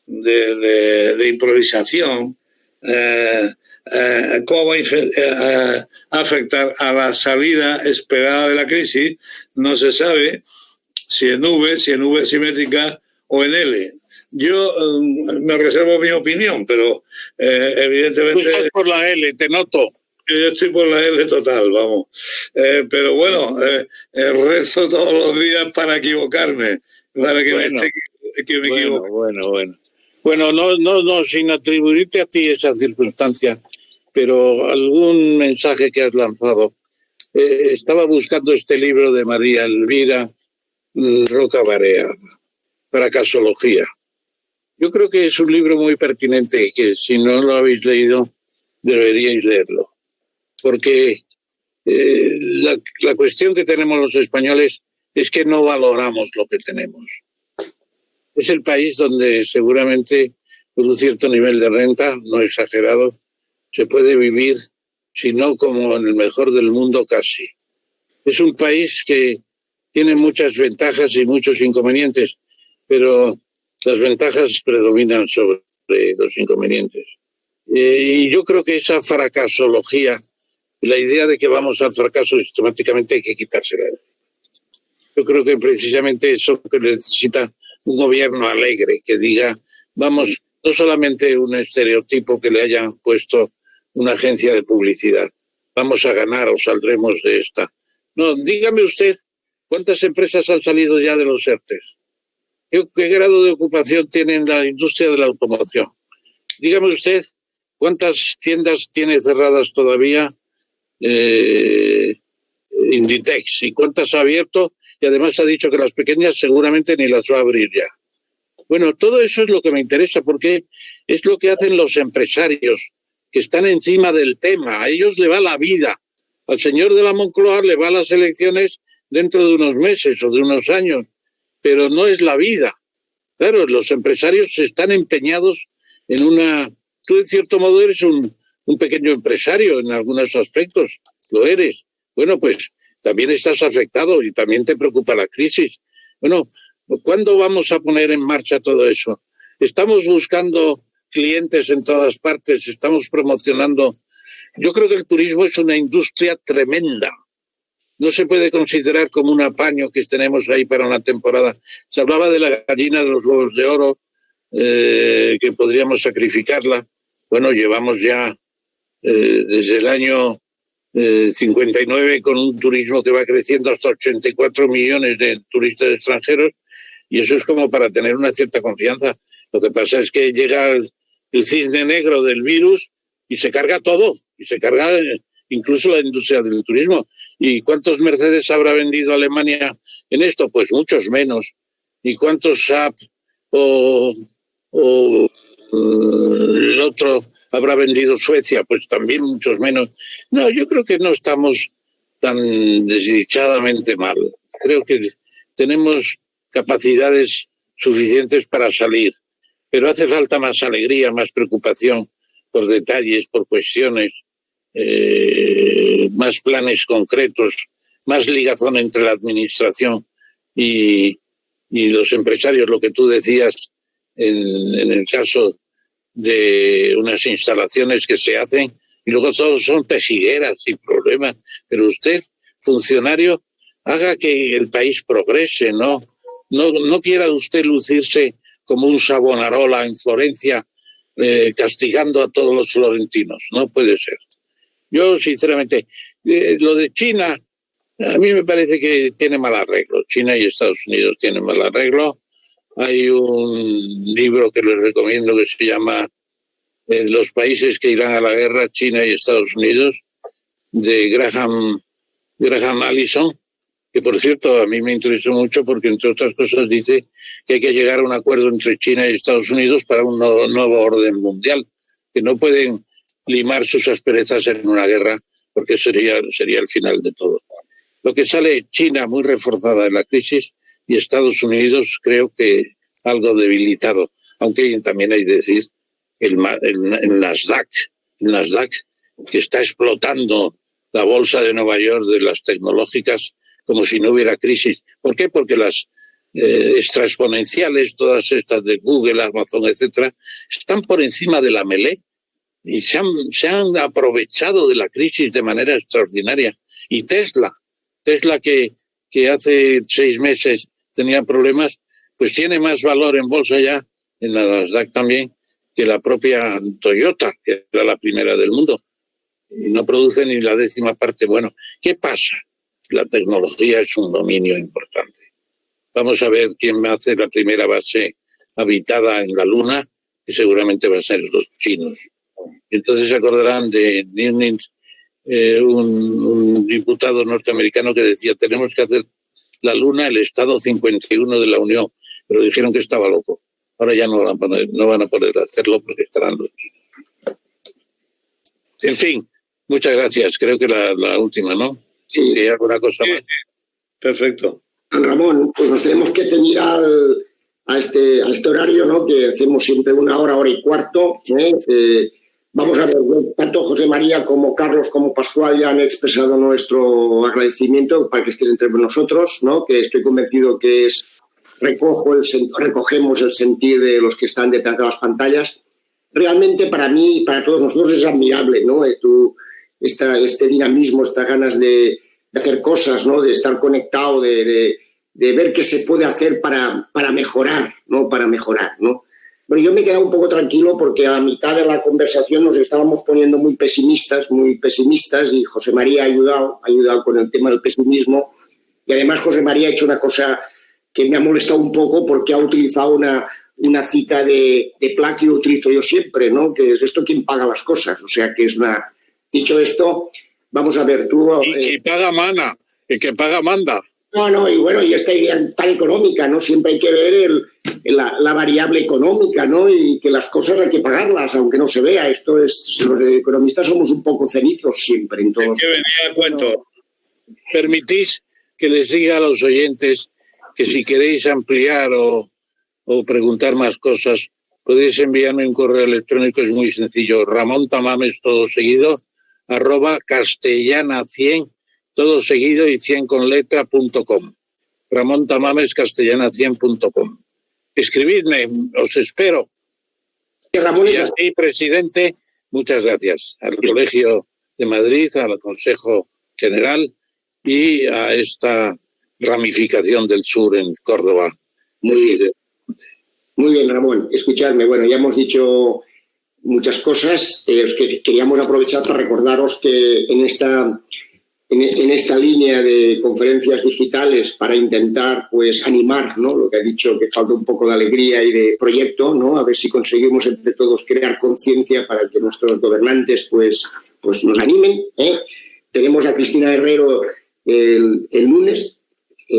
de improvisación, cómo va a afectar a la salida esperada de la crisis. No se sabe si en V simétrica o en L. Yo me reservo mi opinión, pero evidentemente... Tú estás por la L, te noto. Yo estoy por la L total, vamos. Pero bueno, rezo todos los días para equivocarme, para que me equivoque. Bueno, no, sin atribuirte a ti esa circunstancia, pero algún mensaje que has lanzado. Estaba buscando este libro de María Elvira Roca Barea, Fracasología. Yo creo que es un libro muy pertinente y que si no lo habéis leído, deberíais leerlo. Porque la cuestión que tenemos los españoles es que no valoramos lo que tenemos. Es el país donde seguramente con un cierto nivel de renta, no exagerado, se puede vivir, si no como en el mejor del mundo casi. Es un país que tiene muchas ventajas y muchos inconvenientes, pero las ventajas predominan sobre los inconvenientes. Y yo creo que esa fracasología, la idea de que vamos al fracaso sistemáticamente hay que quitársela. Yo creo que precisamente eso que necesita un gobierno alegre, que diga, vamos, no solamente un estereotipo que le hayan puesto una agencia de publicidad, vamos a ganar o saldremos de esta. No, dígame usted, ¿cuántas empresas han salido ya de los ERTES? ¿Qué grado de ocupación tiene en la industria de la automoción? Dígame usted, ¿cuántas tiendas tiene cerradas todavía Inditex? ¿Y cuántas ha abierto? Y además ha dicho que las pequeñas seguramente ni las va a abrir ya. Bueno, todo eso es lo que me interesa, porque es lo que hacen los empresarios, que están encima del tema. A ellos le va la vida. Al señor de la Moncloa le va las elecciones dentro de unos meses o de unos años, pero no es la vida. Claro, los empresarios están empeñados en una... Tú, en cierto modo, eres un pequeño empresario en algunos aspectos, lo eres. Bueno, pues también estás afectado y también te preocupa la crisis. Bueno, ¿cuándo vamos a poner en marcha todo eso? Estamos buscando clientes en todas partes, estamos promocionando. Yo creo que el turismo es una industria tremenda. No se puede considerar como un apaño que tenemos ahí para una temporada. Se hablaba de la gallina de los huevos de oro, que podríamos sacrificarla. Bueno, llevamos ya desde el año 59 con un turismo que va creciendo hasta 84 millones de turistas extranjeros, y eso es como para tener una cierta confianza. Lo que pasa es que llega el cisne negro del virus y se carga todo, y se carga incluso la industria del turismo. ¿Y cuántos Mercedes habrá vendido Alemania en esto? Pues muchos menos. ¿Y cuántos Saab o el otro habrá vendido Suecia? Pues también muchos menos. No, yo creo que no estamos tan desdichadamente mal. Creo que tenemos capacidades suficientes para salir, pero hace falta más alegría, más preocupación por detalles, por cuestiones, más planes concretos, más ligazón entre la administración y los empresarios. Lo que tú decías, en el caso de unas instalaciones que se hacen, y luego todos son pejigueras y problemas. Pero usted, funcionario, haga que el país progrese, no quiera usted lucirse como un Savonarola en Florencia, castigando a todos los florentinos. No puede ser. Yo, sinceramente, lo de China, a mí me parece que tiene mal arreglo. China y Estados Unidos tienen mal arreglo. Hay un libro que les recomiendo que se llama Los países que irán a la guerra, China y Estados Unidos, de Graham Allison, que por cierto a mí me interesó mucho porque entre otras cosas dice que hay que llegar a un acuerdo entre China y Estados Unidos para un nuevo orden mundial, que no pueden limar sus asperezas en una guerra porque sería el final de todo. Lo que sale China muy reforzada en la crisis y Estados Unidos creo que algo debilitado, aunque también hay que decir el Nasdaq, que está explotando la bolsa de Nueva York de las tecnológicas como si no hubiera crisis. ¿Por qué? Porque las extraexponenciales, todas estas de Google, Amazon, etcétera, están por encima de la melee y se han aprovechado de la crisis de manera extraordinaria. Y Tesla que hace 6 meses tenía problemas, pues tiene más valor en bolsa ya, en la Nasdaq también, que la propia Toyota, que era la primera del mundo. Y no produce ni la 10ª parte. Bueno, ¿qué pasa? La tecnología es un dominio importante. Vamos a ver quién hace la primera base habitada en la Luna, que seguramente va a ser los chinos. Entonces se acordarán de un diputado norteamericano que decía: tenemos que hacer la Luna el Estado 51 de la Unión, pero dijeron que estaba loco. Ahora ya no van a poder hacerlo porque estarán los chinos. En fin, muchas gracias. Creo que la última, ¿no? Sí. Si hay alguna cosa más. Perfecto. Ramón, pues nos tenemos que ceñir a este horario, ¿no? Que hacemos siempre 1 hora, 1 hora y cuarto. Vamos a ver, tanto José María como Carlos como Pascual ya han expresado nuestro agradecimiento para que estén entre nosotros, ¿no? Que estoy convencido que recogemos el sentir de los que están detrás de las pantallas. Realmente para mí y para todos nosotros es admirable, ¿no? Este dinamismo, estas ganas de hacer cosas, ¿no? De estar conectado, de ver qué se puede hacer para mejorar, ¿no? Para mejorar, ¿no? Bueno, yo me he quedado un poco tranquilo porque a la mitad de la conversación nos estábamos poniendo muy pesimistas y José María ha ayudado con el tema del pesimismo, y además José María ha hecho una cosa que me ha molestado un poco porque ha utilizado una cita de Pla que utilizo yo siempre, ¿no? Que es esto quien paga las cosas, o sea que es una... Dicho esto, vamos a ver, tú... Y paga mana, el que paga manda. No, y bueno, y esta idea tan económica, ¿no? Siempre hay que ver la variable económica, ¿no? Y que las cosas hay que pagarlas, aunque no se vea. Esto es... Los economistas somos un poco cenizos siempre en todos. ¿Qué venía a cuento? ¿Permitís que les diga a los oyentes que si queréis ampliar o preguntar más cosas, podéis enviarme un correo electrónico? Es muy sencillo: Ramón Tamames, todo seguido, @castellana100, todo seguido y 100 con letra.com. Ramón Tamames, castellana100.com. Escribidme, os espero. Ramón, y así, presidente, muchas gracias al Colegio de Madrid, al Consejo General y a esta ramificación del sur en Córdoba. Muy bien, Ramón. Escuchadme. Bueno, ya hemos dicho muchas cosas. Que queríamos aprovechar para recordaros que en esta línea de conferencias digitales, para intentar pues animar, ¿no? Lo que ha dicho, que falta un poco de alegría y de proyecto, ¿no? A ver si conseguimos entre todos crear conciencia para que nuestros gobernantes pues nos animen, ¿eh? Tenemos a Cristina Herrero el lunes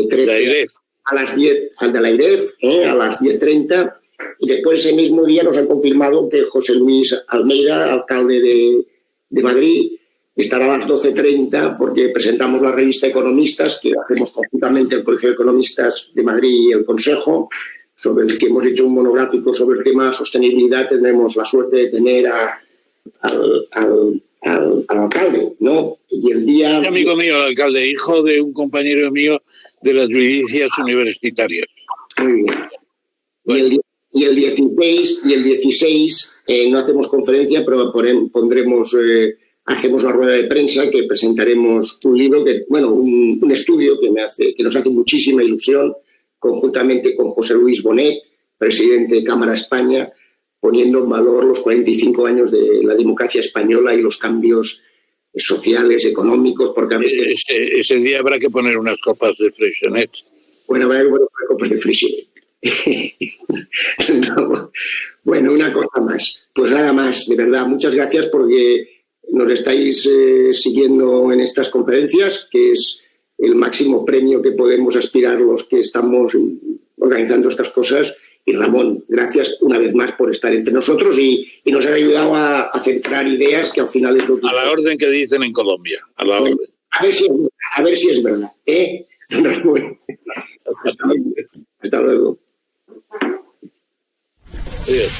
13 a las 10 al de la IREF, a las 10:30, y después ese mismo día nos han confirmado que José Luis Almeida, alcalde de Madrid, estará a las 12:30 porque presentamos la revista Economistas, que hacemos conjuntamente el Colegio de Economistas de Madrid y el Consejo, sobre el que hemos hecho un monográfico sobre el tema sostenibilidad. Tendremos la suerte de tener al alcalde, ¿no? Y el día... Amigo mío, el alcalde, hijo de un compañero mío de las milicias universitarias. Muy bien. Y el día Y el 16 no hacemos conferencia, pero hacemos una rueda de prensa que presentaremos un libro, un estudio que nos hace muchísima ilusión, conjuntamente con José Luis Bonet, presidente de Cámara España, poniendo en valor los 45 años de la democracia española y los cambios sociales, económicos, porque a veces... Ese día habrá que poner unas copas de Freixenet. Bueno, habrá que poner unas copas de Freixenet. No, bueno, una cosa más. Pues nada más, de verdad, muchas gracias porque nos estáis siguiendo en estas conferencias, que es el máximo premio que podemos aspirar los que estamos organizando estas cosas. Y Ramón, gracias una vez más por estar entre nosotros y nos ha ayudado a centrar ideas que al final es lo que... A la orden que dicen en Colombia, a la orden. A ver si es verdad. Bueno, hasta luego. Adiós.